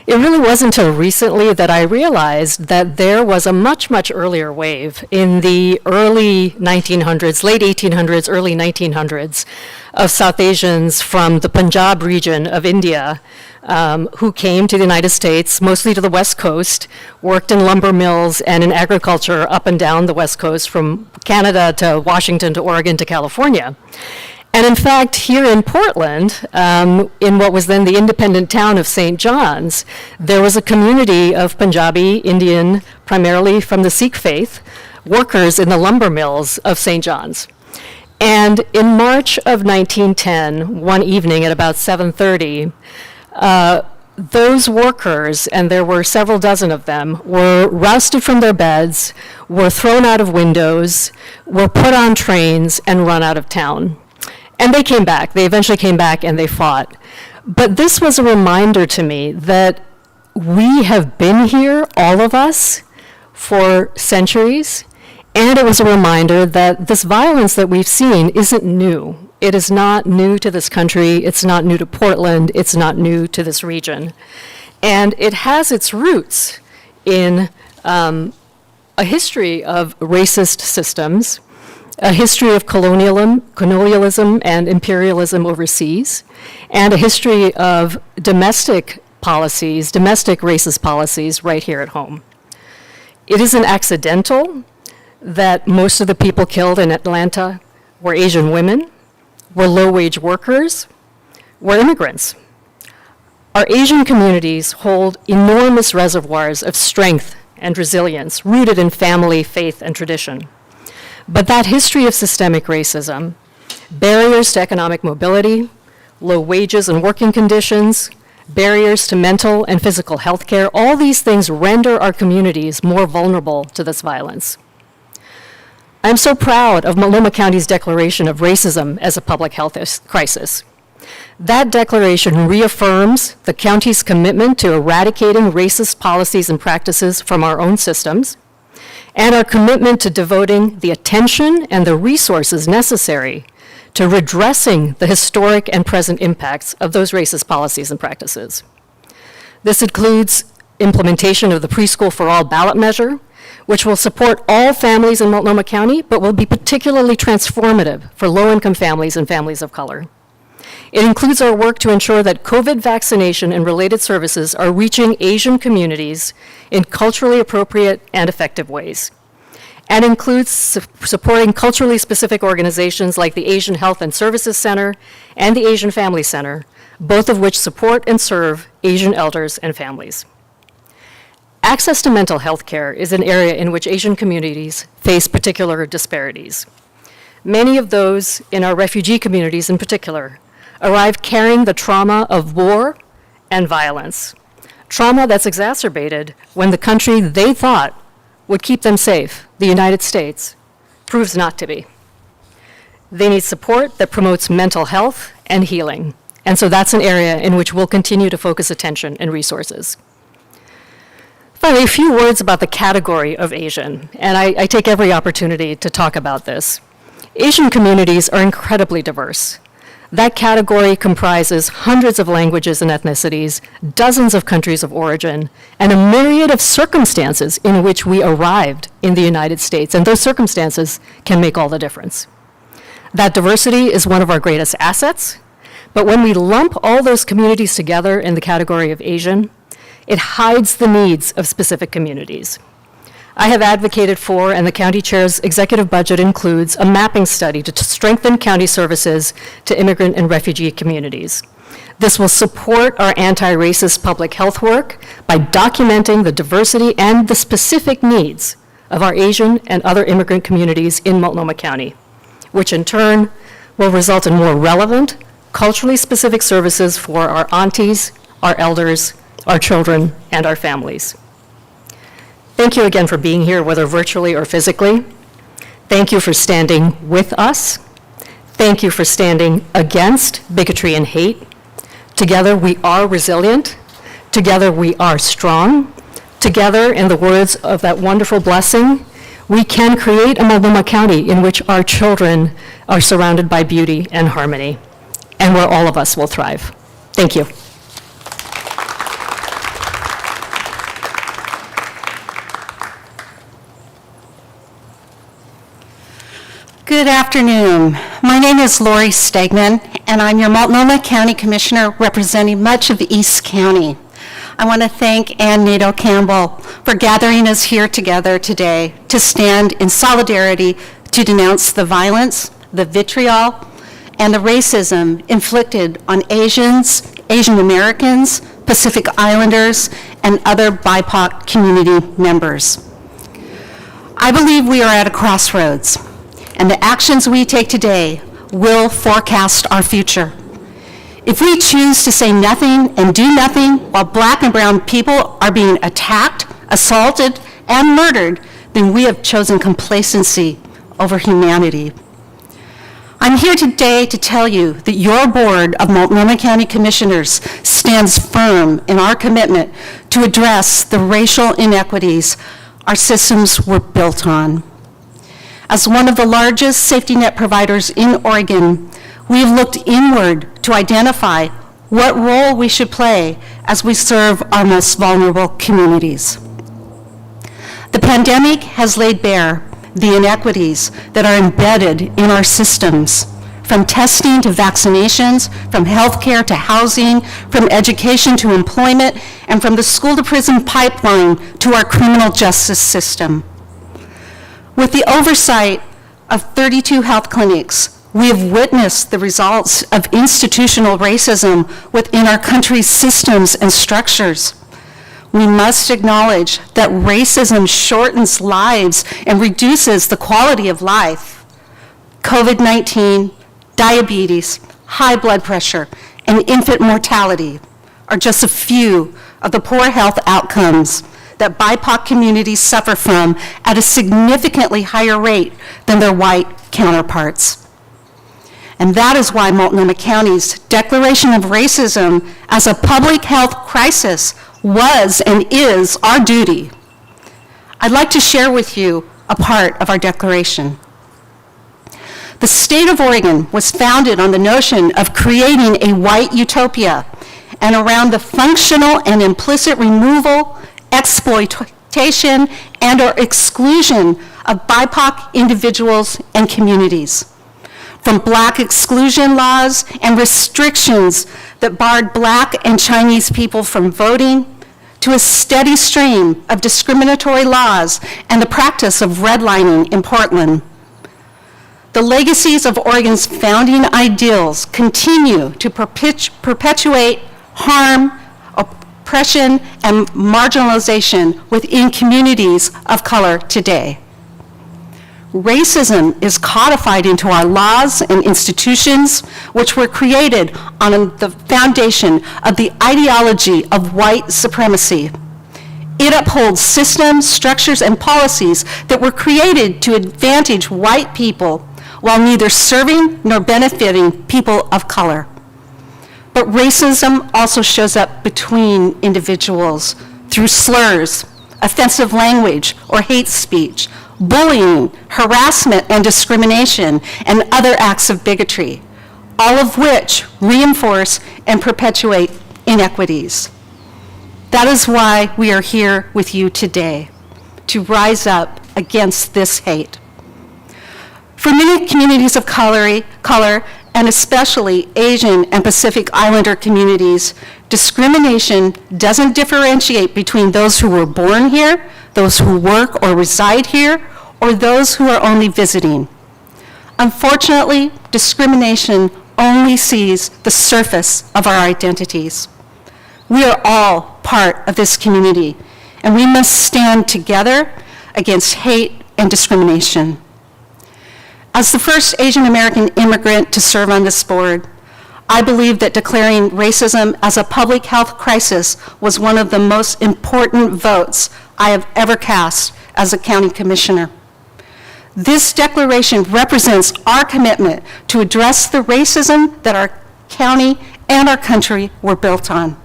It really wasn't until recently that I realized that there was a much, much earlier wave in the early 1900s, late 1800s, early 1900s, of South Asians from the Punjab region of India who came to the United States, mostly to the West Coast, worked in lumber mills and in agriculture up and down the West Coast from Canada to Washington to Oregon to California. And in fact, here in Portland, in what was then the independent town of St. John's, there was a community of Punjabi, Indian, primarily from the Sikh faith, workers in the lumber mills of St. John's. And in March of 1910, one evening at about 7:30, those workers, and there were several dozen of them, were rousted from their beds, were thrown out of windows, were put on trains, and run out of town. And they came back. They eventually came back and they fought. But this was a reminder to me that we have been here, all of us, for centuries. And it was a reminder that this violence that we've seen isn't new. It is not new to this country. It's not new to Portland. It's not new to this region. And it has its roots in a history of racist systems, a history of colonialism and imperialism overseas, and a history of domestic policies, domestic racist policies right here at home. It isn't accidental that most of the people killed in Atlanta were Asian women, were low-wage workers, were immigrants. Our Asian communities hold enormous reservoirs of strength and resilience rooted in family, faith, and tradition. But that history of systemic racism, barriers to economic mobility, low wages and working conditions, barriers to mental and physical health care, all these things render our communities more vulnerable to this violence. I'm so proud of Multnomah County's declaration of racism as a public health crisis. That declaration reaffirms the county's commitment to eradicating racist policies and practices from our own systems, and our commitment to devoting the attention and the resources necessary to redressing the historic and present impacts of those racist policies and practices. This includes implementation of the Preschool for All ballot measure, which will support all families in Multnomah County, but will be particularly transformative for low-income families and families of color. It includes our work to ensure that COVID vaccination and related services are reaching Asian communities in culturally appropriate and effective ways. and includes supporting culturally specific organizations like the Asian Health and Services Center and the Asian Family Center, both of which support and serve Asian elders and families. Access to mental health care is an area in which Asian communities face particular disparities. Many of those in our refugee communities in particular arrive carrying the trauma of war and violence, trauma that's exacerbated when the country they thought would keep them safe, the United States, proves not to be. They need support that promotes mental health and healing, and so that's an area in which we'll continue to focus attention and resources. Finally, a few words about the category of Asian, and I take every opportunity to talk about this. Asian communities are incredibly diverse. That category comprises hundreds of languages and ethnicities, dozens of countries of origin, and a myriad of circumstances in which we arrived in the United States, and those circumstances can make all the difference. That diversity is one of our greatest assets, but when we lump all those communities together in the category of Asian, it hides the needs of specific communities. I have advocated for, and the county chair's executive budget includes, a mapping study to strengthen county services to immigrant and refugee communities. This will support our anti-racist public health work by documenting the diversity and the specific needs of our Asian and other immigrant communities in Multnomah County, which in turn will result in more relevant, culturally specific services for our aunties, our elders, our children, and our families. Thank you again for being here, whether virtually or physically. Thank you for standing with us. Thank you for standing against bigotry and hate. Together we are resilient. Together we are strong. Together, in the words of that wonderful blessing, we can create a Multnomah County in which our children are surrounded by beauty and harmony, and where all of us will thrive. Thank you. Good afternoon. My name is Lori Stegman, and I'm your Multnomah County Commissioner representing much of East County. I want to thank Ann Nato Campbell for gathering us here together today to stand in solidarity to denounce the violence, the vitriol, and the racism inflicted on Asians, Asian Americans, Pacific Islanders, and other BIPOC community members. I believe we are at a crossroads, and the actions we take today will forecast our future. If we choose to say nothing and do nothing while Black and brown people are being attacked, assaulted, and murdered, then we have chosen complacency over humanity. I'm here today to tell you that your board of Multnomah County Commissioners stands firm in our commitment to address the racial inequities our systems were built on. As one of the largest safety net providers in Oregon, we've looked inward to identify what role we should play as we serve our most vulnerable communities. The pandemic has laid bare the inequities that are embedded in our systems, from testing to vaccinations, from healthcare to housing, from education to employment, and from the school to prison pipeline to our criminal justice system. With the oversight of 32 health clinics, we have witnessed the results of institutional racism within our country's systems and structures. We must acknowledge that racism shortens lives and reduces the quality of life. COVID-19, diabetes, high blood pressure, and infant mortality are just a few of the poor health outcomes that BIPOC communities suffer from at a significantly higher rate than their white counterparts. And that is why Multnomah County's declaration of racism as a public health crisis was and is our duty. I'd like to share with you a part of our declaration. The state of Oregon was founded on the notion of creating a white utopia and around the functional and implicit removal, exploitation, and or exclusion of BIPOC individuals and communities. From Black exclusion laws and restrictions that barred Black and Chinese people from voting, to a steady stream of discriminatory laws and the practice of redlining in Portland. The legacies of Oregon's founding ideals continue to perpetuate harm, oppression, and marginalization within communities of color today. Racism is codified into our laws and institutions, which were created on the foundation of the ideology of white supremacy. It upholds systems, structures, and policies that were created to advantage white people while neither serving nor benefiting people of color. But racism also shows up between individuals through slurs, offensive language, or hate speech, bullying, harassment and discrimination, and other acts of bigotry, all of which reinforce and perpetuate inequities. That is why we are here with you today, to rise up against this hate. For many communities of color, and especially Asian and Pacific Islander communities, discrimination doesn't differentiate between those who were born here, those who work or reside here, or those who are only visiting. Unfortunately, discrimination only sees the surface of our identities. We are all part of this community, and we must stand together against hate and discrimination. As the first Asian American immigrant to serve on this board, I believe that declaring racism as a public health crisis was one of the most important votes I have ever cast as a county commissioner. This declaration represents our commitment to address the racism that our county and our country were built on.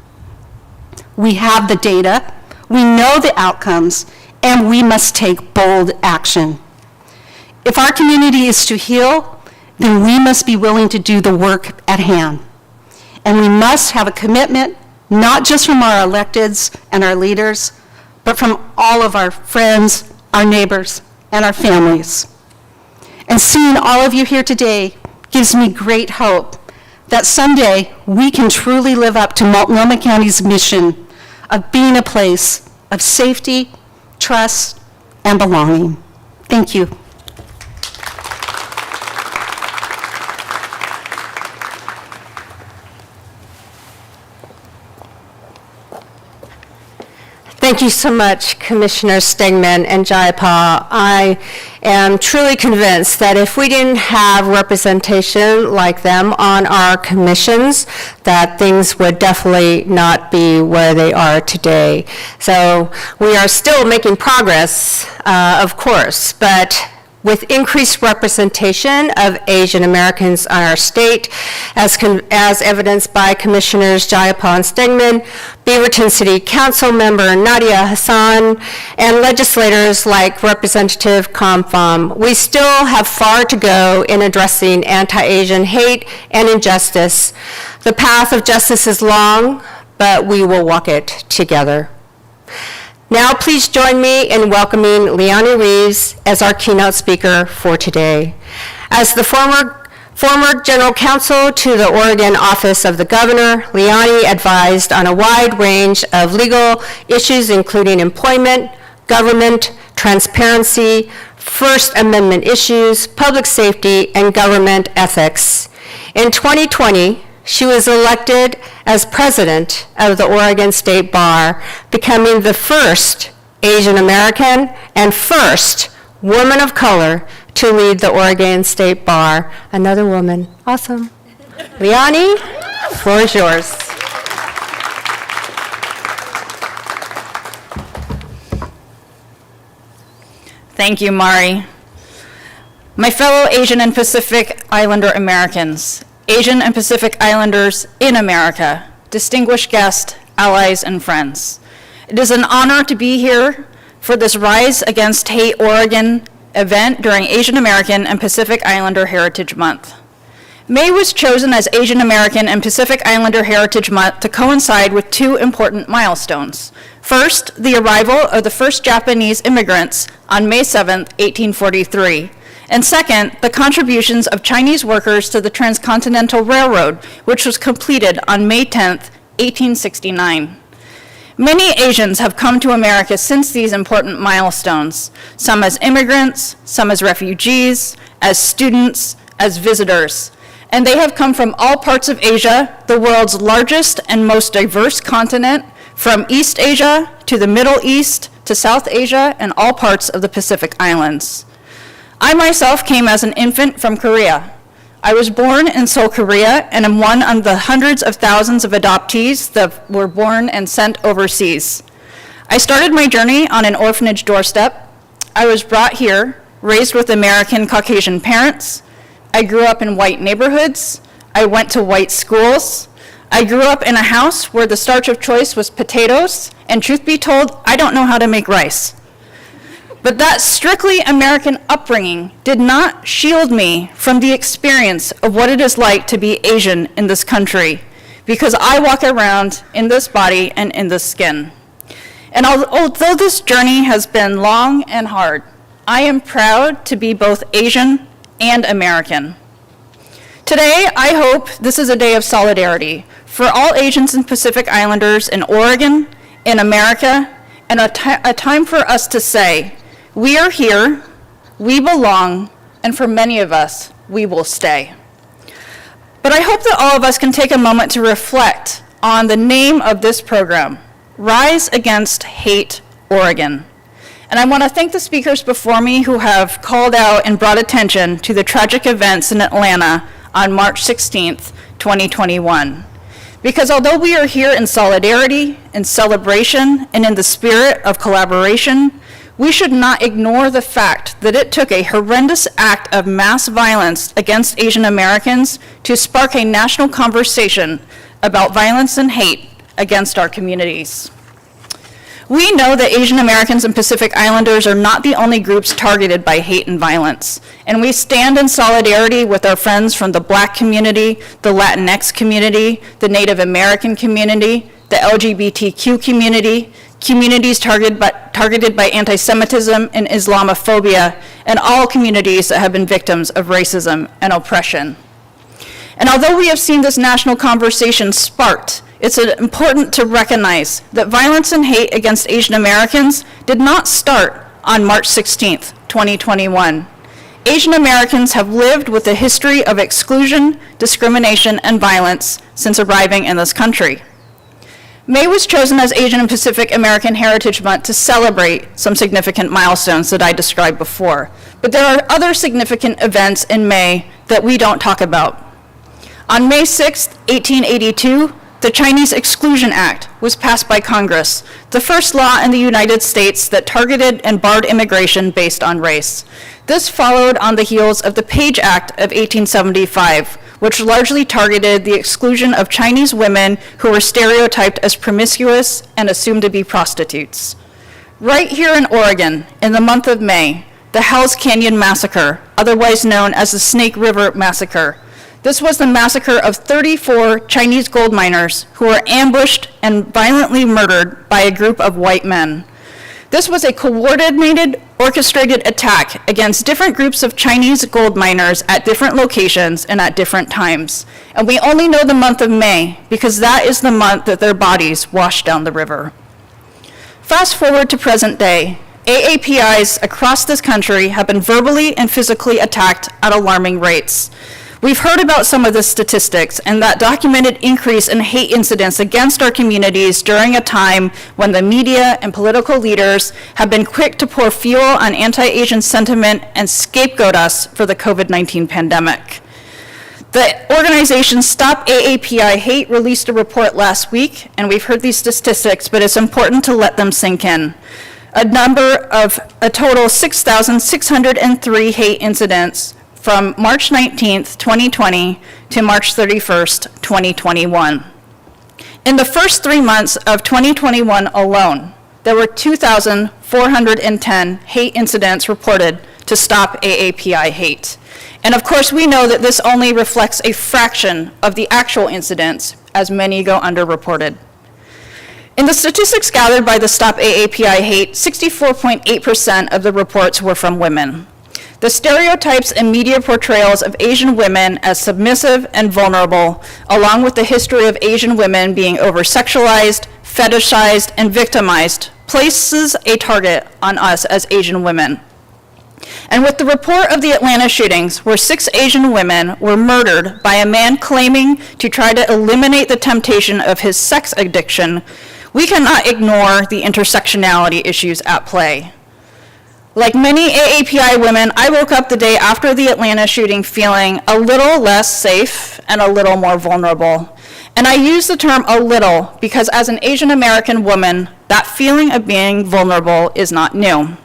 We have the data, we know the outcomes, and we must take bold action. If our community is to heal, then we must be willing to do the work at hand. And we must have a commitment, not just from our electeds and our leaders, but from all of our friends, our neighbors, and our families. And seeing all of you here today gives me great hope that someday we can truly live up to Multnomah County's mission of being a place of safety, trust, and belonging. Thank you. Thank you so much, Commissioner Stegman and Jayapal. I am truly convinced that if we didn't have representation like them on our commissions, that things would definitely not be where they are today. So we are still making progress, of course, but with increased representation of Asian Americans on our state, as evidenced by Commissioners Jayapal and Stegman, Beaverton City Council member Nadia Hassan, and legislators like Representative Kampham, we still have far to go in addressing anti-Asian hate and injustice. The path of justice is long, but we will walk it together. Now, please join me in welcoming Leonie Reeves as our keynote speaker for today. As the former general counsel to the Oregon Office of the Governor, Leonie advised on a wide range of legal issues, including employment, government, transparency, First Amendment issues, public safety, and government ethics. In 2020, she was elected as president of the Oregon State Bar, becoming the first Asian American and first woman of color to lead the Oregon State Bar. Another woman. Awesome. Leonie, the floor is yours. Thank you, Mari. My fellow Asian and Pacific Islander Americans, Asian and Pacific Islanders in America, distinguished guests, allies, and friends. It is an honor to be here for this Rise Against Hate Oregon event during Asian American and Pacific Islander Heritage Month. May was chosen as Asian American and Pacific Islander Heritage Month to coincide with two important milestones. First, the arrival of the first Japanese immigrants on May 7, 1843. And second, the contributions of Chinese workers to the Transcontinental Railroad, which was completed on May 10, 1869. Many Asians have come to America since these important milestones, some as immigrants, some as refugees, as students, as visitors. And they have come from all parts of Asia, the world's largest and most diverse continent, from East Asia to the Middle East to South Asia and all parts of the Pacific Islands. I myself came as an infant from Korea. I was born in Seoul, Korea, and am one of the hundreds of thousands of adoptees that were born and sent overseas. I started my journey on an orphanage doorstep. I was brought here, raised with American Caucasian parents. I grew up in white neighborhoods. I went to white schools. I grew up in a house where the starch of choice was potatoes, and truth be told, I don't know how to make rice. But that strictly American upbringing did not shield me from the experience of what it is like to be Asian in this country, because I walk around in this body and in this skin. And although this journey has been long and hard, I am proud to be both Asian and American. Today, I hope this is a day of solidarity for all Asians and Pacific Islanders in Oregon, in America, and a time for us to say, we are here, we belong, and for many of us, we will stay. But I hope that all of us can take a moment to reflect on the name of this program, Rise Against Hate, Oregon. And I want to thank the speakers before me who have called out and brought attention to the tragic events in Atlanta on March 16th, 2021. Because although we are here in solidarity, in celebration, and in the spirit of collaboration, we should not ignore the fact that it took a horrendous act of mass violence against Asian Americans to spark a national conversation about violence and hate against our communities. We know that Asian Americans and Pacific Islanders are not the only groups targeted by hate and violence, and we stand in solidarity with our friends from the Black community, the Latinx community, the Native American community, the LGBTQ community, communities targeted by anti-Semitism and Islamophobia, and all communities that have been victims of racism and oppression. And although we have seen this national conversation sparked, it's important to recognize that violence and hate against Asian Americans did not start on March 16th, 2021. Asian Americans have lived with a history of exclusion, discrimination, and violence since arriving in this country. May was chosen as Asian and Pacific American Heritage Month to celebrate some significant milestones that I described before. But there are other significant events in May that we don't talk about. On May 6, 1882, the Chinese Exclusion Act was passed by Congress, the first law in the United States that targeted and barred immigration based on race. This followed on the heels of the Page Act of 1875, which largely targeted the exclusion of Chinese women who were stereotyped as promiscuous and assumed to be prostitutes. Right here in Oregon, in the month of May, the Hell's Canyon Massacre, otherwise known as the Snake River Massacre. This was the massacre of 34 Chinese gold miners who were ambushed and violently murdered by a group of white men. This was a coordinated, orchestrated attack against different groups of Chinese gold miners at different locations and at different times. And we only know the month of May because that is the month that their bodies washed down the river. Fast forward to present day, AAPIs across this country have been verbally and physically attacked at alarming rates. We've heard about some of the statistics and that documented increase in hate incidents against our communities during a time when the media and political leaders have been quick to pour fuel on anti-Asian sentiment and scapegoat us for the COVID-19 pandemic. The organization Stop AAPI Hate released a report last week, and we've heard these statistics, but it's important to let them sink in. A total 6,603 hate incidents from March 19th, 2020 to March 31st, 2021. In the first 3 months of 2021 alone, there were 2,410 hate incidents reported to Stop AAPI Hate. And of course, we know that this only reflects a fraction of the actual incidents, as many go underreported. In the statistics gathered by the Stop AAPI Hate, 64.8% of the reports were from women. The stereotypes and media portrayals of Asian women as submissive and vulnerable, along with the history of Asian women being over-sexualized, fetishized, and victimized places a target on us as Asian women. And with the report of the Atlanta shootings, where 6 Asian women were murdered by a man claiming to try to eliminate the temptation of his sex addiction, we cannot ignore the intersectionality issues at play. Like many AAPI women, I woke up the day after the Atlanta shooting feeling a little less safe and a little more vulnerable. And I use the term a little because as an Asian American woman, that feeling of being vulnerable is not new.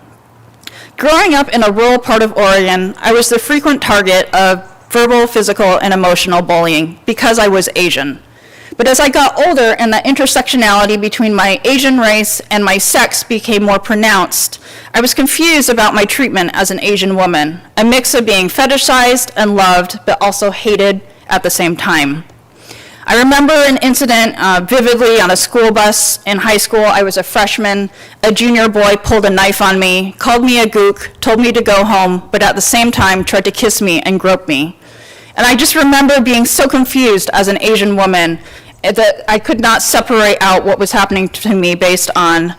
Growing up in a rural part of Oregon, I was the frequent target of verbal, physical, and emotional bullying because I was Asian. But as I got older and the intersectionality between my Asian race and my sex became more pronounced, I was confused about my treatment as an Asian woman, a mix of being fetishized and loved, but also hated at the same time. I remember an incident vividly on a school bus in high school. I was a freshman. A junior boy pulled a knife on me, called me a gook, told me to go home, but at the same time tried to kiss me and grope me. And I just remember being so confused as an Asian woman that I could not separate out what was happening to me based on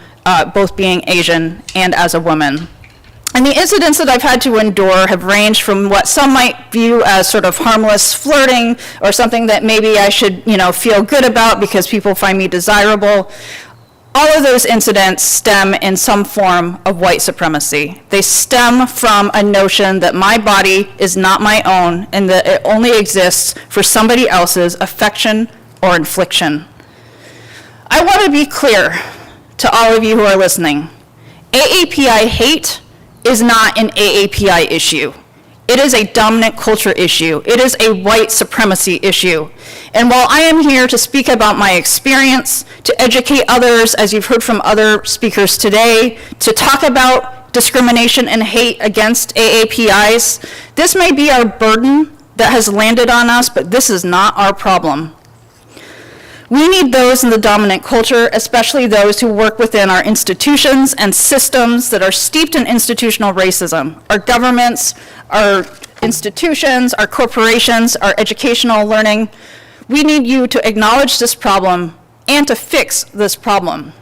both being Asian and as a woman. And the incidents that I've had to endure have ranged from what some might view as sort of harmless flirting or something that maybe I should, feel good about because people find me desirable. All of those incidents stem in some form of white supremacy. They stem from a notion that my body is not my own and that it only exists for somebody else's affection or infliction. I want to be clear to all of you who are listening. AAPI hate is not an AAPI issue. It is a dominant culture issue. It is a white supremacy issue. And while I am here to speak about my experience, to educate others, as you've heard from other speakers today, to talk about discrimination and hate against AAPIs, this may be our burden that has landed on us, but this is not our problem. We need those in the dominant culture, especially those who work within our institutions and systems that are steeped in institutional racism. Our governments, our institutions, our corporations, our educational learning. We need you to acknowledge this problem and to fix this problem.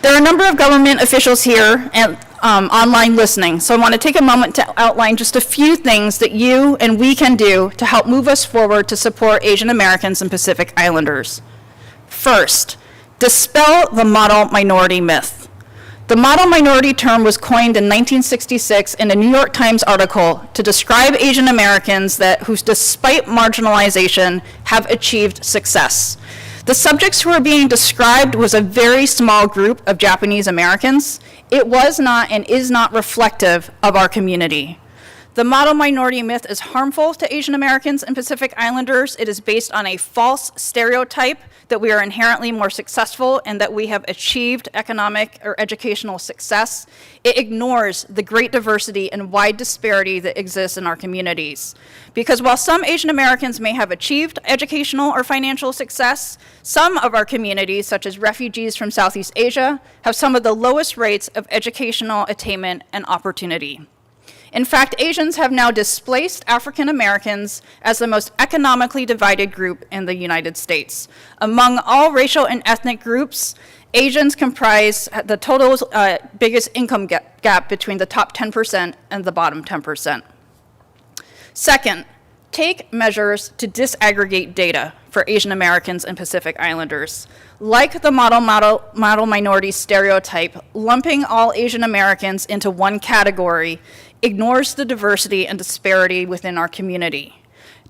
There are a number of government officials here and online listening, so I want to take a moment to outline just a few things that you and we can do to help move us forward to support Asian Americans and Pacific Islanders. First, dispel the model minority myth. The model minority term was coined in 1966 in a New York Times article to describe Asian Americans who, despite marginalization, have achieved success. The subjects who are being described was a very small group of Japanese Americans. It was not and is not reflective of our community. The model minority myth is harmful to Asian Americans and Pacific Islanders. It is based on a false stereotype that we are inherently more successful and that we have achieved economic or educational success. It ignores the great diversity and wide disparity that exists in our communities. Because while some Asian Americans may have achieved educational or financial success, some of our communities, such as refugees from Southeast Asia, have some of the lowest rates of educational attainment and opportunity. In fact, Asians have now displaced African Americans as the most economically divided group in the United States. Among all racial and ethnic groups, Asians comprise the total biggest income gap between the top 10% and the bottom 10%. Second, take measures to disaggregate data for Asian Americans and Pacific Islanders. Like the model minority stereotype, lumping all Asian Americans into one category ignores the diversity and disparity within our community.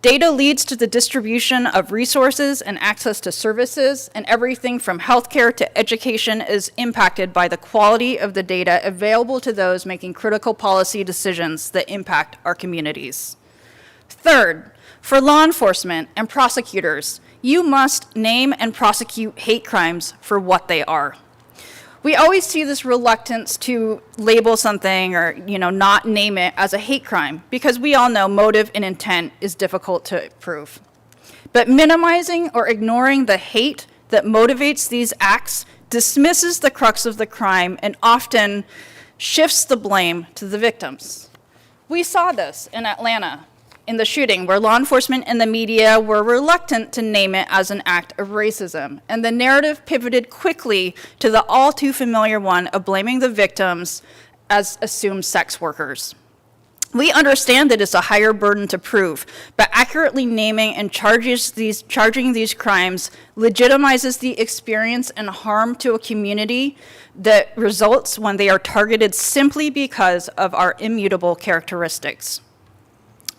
Data leads to the distribution of resources and access to services, and everything from healthcare to education is impacted by the quality of the data available to those making critical policy decisions that impact our communities. Third, for law enforcement and prosecutors, you must name and prosecute hate crimes for what they are. We always see this reluctance to label something or, not name it as a hate crime because we all know motive and intent is difficult to prove. But minimizing or ignoring the hate that motivates these acts dismisses the crux of the crime and often shifts the blame to the victims. We saw this in Atlanta. in the shooting, where law enforcement and the media were reluctant to name it as an act of racism. And the narrative pivoted quickly to the all too familiar one of blaming the victims as assumed sex workers. We understand that it's a higher burden to prove, but accurately naming and charging these crimes legitimizes the experience and harm to a community that results when they are targeted simply because of our immutable characteristics.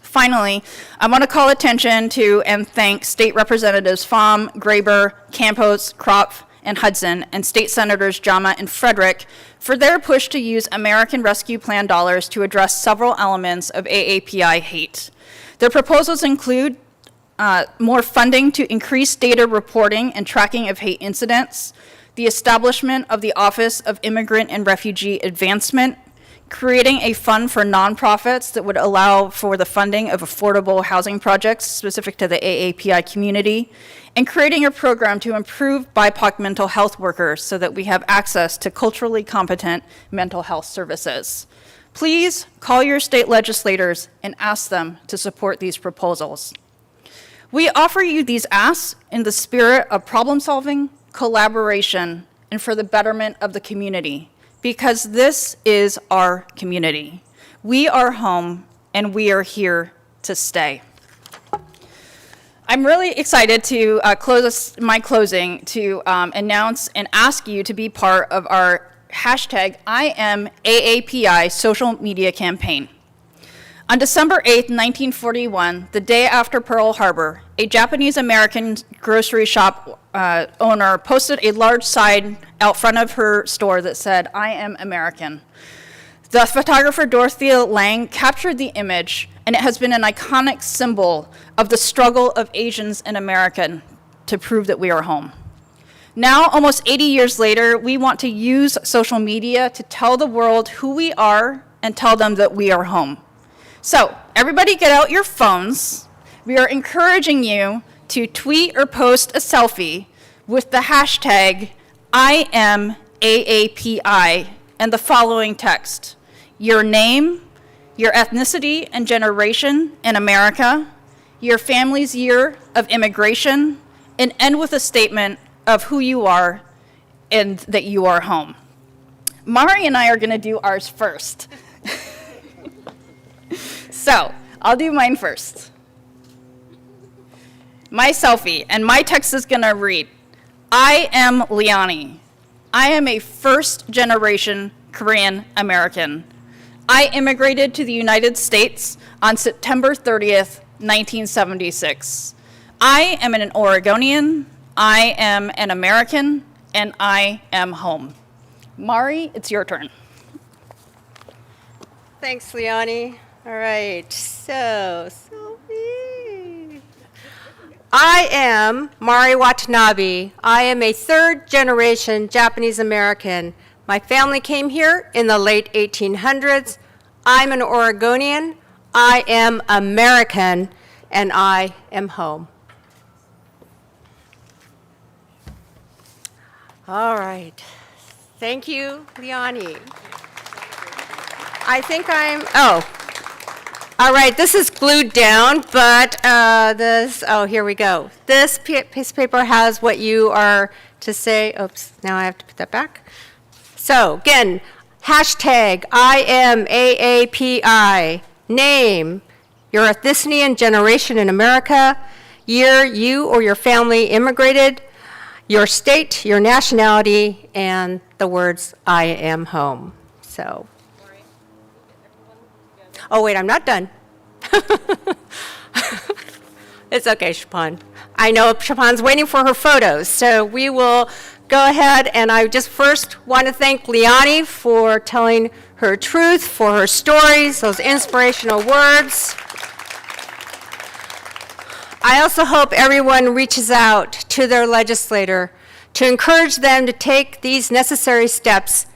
Finally, I want to call attention to and thank State Representatives Pham, Graber, Campos, Kropf, and Hudson, and State Senators Jama and Frederick for their push to use American Rescue Plan dollars to address several elements of AAPI hate. Their proposals include more funding to increase data reporting and tracking of hate incidents, the establishment of the Office of Immigrant and Refugee Advancement, creating a fund for nonprofits that would allow for the funding of affordable housing projects specific to the AAPI community, and creating a program to improve BIPOC mental health workers so that we have access to culturally competent mental health services. Please call your state legislators and ask them to support these proposals. We offer you these asks in the spirit of problem solving, collaboration, and for the betterment of the community, because this is our community. We are home, and we are here to stay. I'm really excited to close my closing to announce and ask you to be part of our hashtag #IamAAPI social media campaign. On December 8th, 1941, the day after Pearl Harbor, a Japanese-American grocery shop owner posted a large sign out front of her store that said, "I am American." The photographer Dorothea Lange captured the image, and it has been an iconic symbol of the struggle of Asians in America to prove that we are home. Now, almost 80 years later, we want to use social media to tell the world who we are and tell them that we are home. So, everybody get out your phones. We are encouraging you to tweet or post a selfie with the hashtag #IamAAPI and the following text: your name, your ethnicity and generation in America, your family's year of immigration, and end with a statement of who you are and that you are home. Mari and I are going to do ours first. So, I'll do mine first. My selfie, and my text is going to read, "I am Liani. I am a first-generation Korean American. I immigrated to the United States on September 30th, 1976. I am an Oregonian, I am an American, and I am home." Mari, it's your turn. Thanks, Liani. All right, so Sophie. I am Mari Watanabe. I am a third-generation Japanese American. My family came here in the late 1800s. I'm an Oregonian. I am American, and I am home. All right. Thank you, Liani. I think all right, this is glued down, but here we go. This piece of paper has what you are to say. Oops, now I have to put that back. So, again, hashtag #IamAAPI, name, your ethnicity and generation in America, year you or your family immigrated, your state, your nationality, and the words, "I am home." So. Oh, wait, I'm not done. It's okay, Chopin. I know Chopin's waiting for her photos, so we will go ahead, and I just first want to thank Liani for telling her truth, for her stories, those inspirational words. I also hope everyone reaches out to their legislator to encourage them to take these necessary steps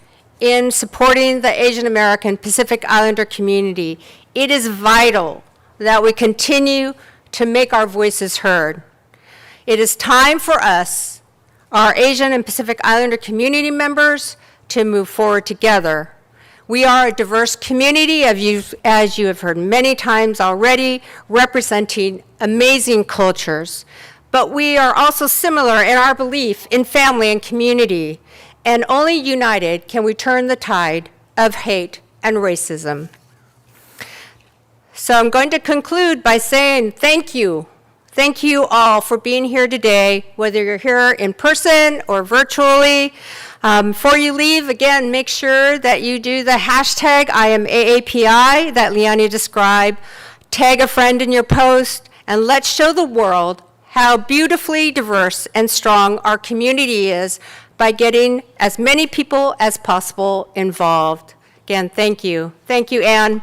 in supporting the Asian American Pacific Islander community. It is vital that we continue to make our voices heard. It is time for us, our Asian and Pacific Islander community members, to move forward together. We are a diverse community, as you have heard many times already, representing amazing cultures. But we are also similar in our belief in family and community, and only united can we turn the tide of hate and racism. So I'm going to conclude by saying thank you. Thank you all for being here today, whether you're here in person or virtually. Before you leave, again, make sure that you do the hashtag #IamAAPI that Leonie described. Tag a friend in your post, and let's show the world how beautifully diverse and strong our community is by getting as many people as possible involved. Again, thank you. Thank you, Anne.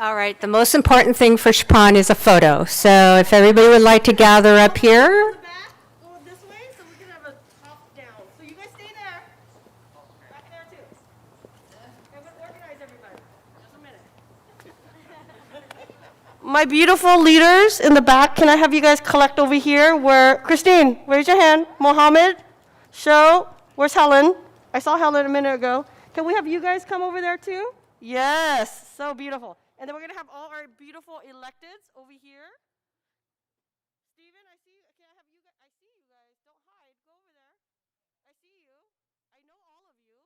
All right, the most important thing for Chopin is a photo. So if everybody would like to gather up here. My beautiful leaders in the back, can I have you guys collect over here? Christine, raise your hand. Mohammed, Sho, where's Helen? I saw Helen a minute ago. Can we have you guys come over there too? Yes, so beautiful. And then we're gonna have all our beautiful electeds over here. Steven, I see you. Can I have you guys? I see you guys. Don't hide. Go over there. I see you. I know all of you.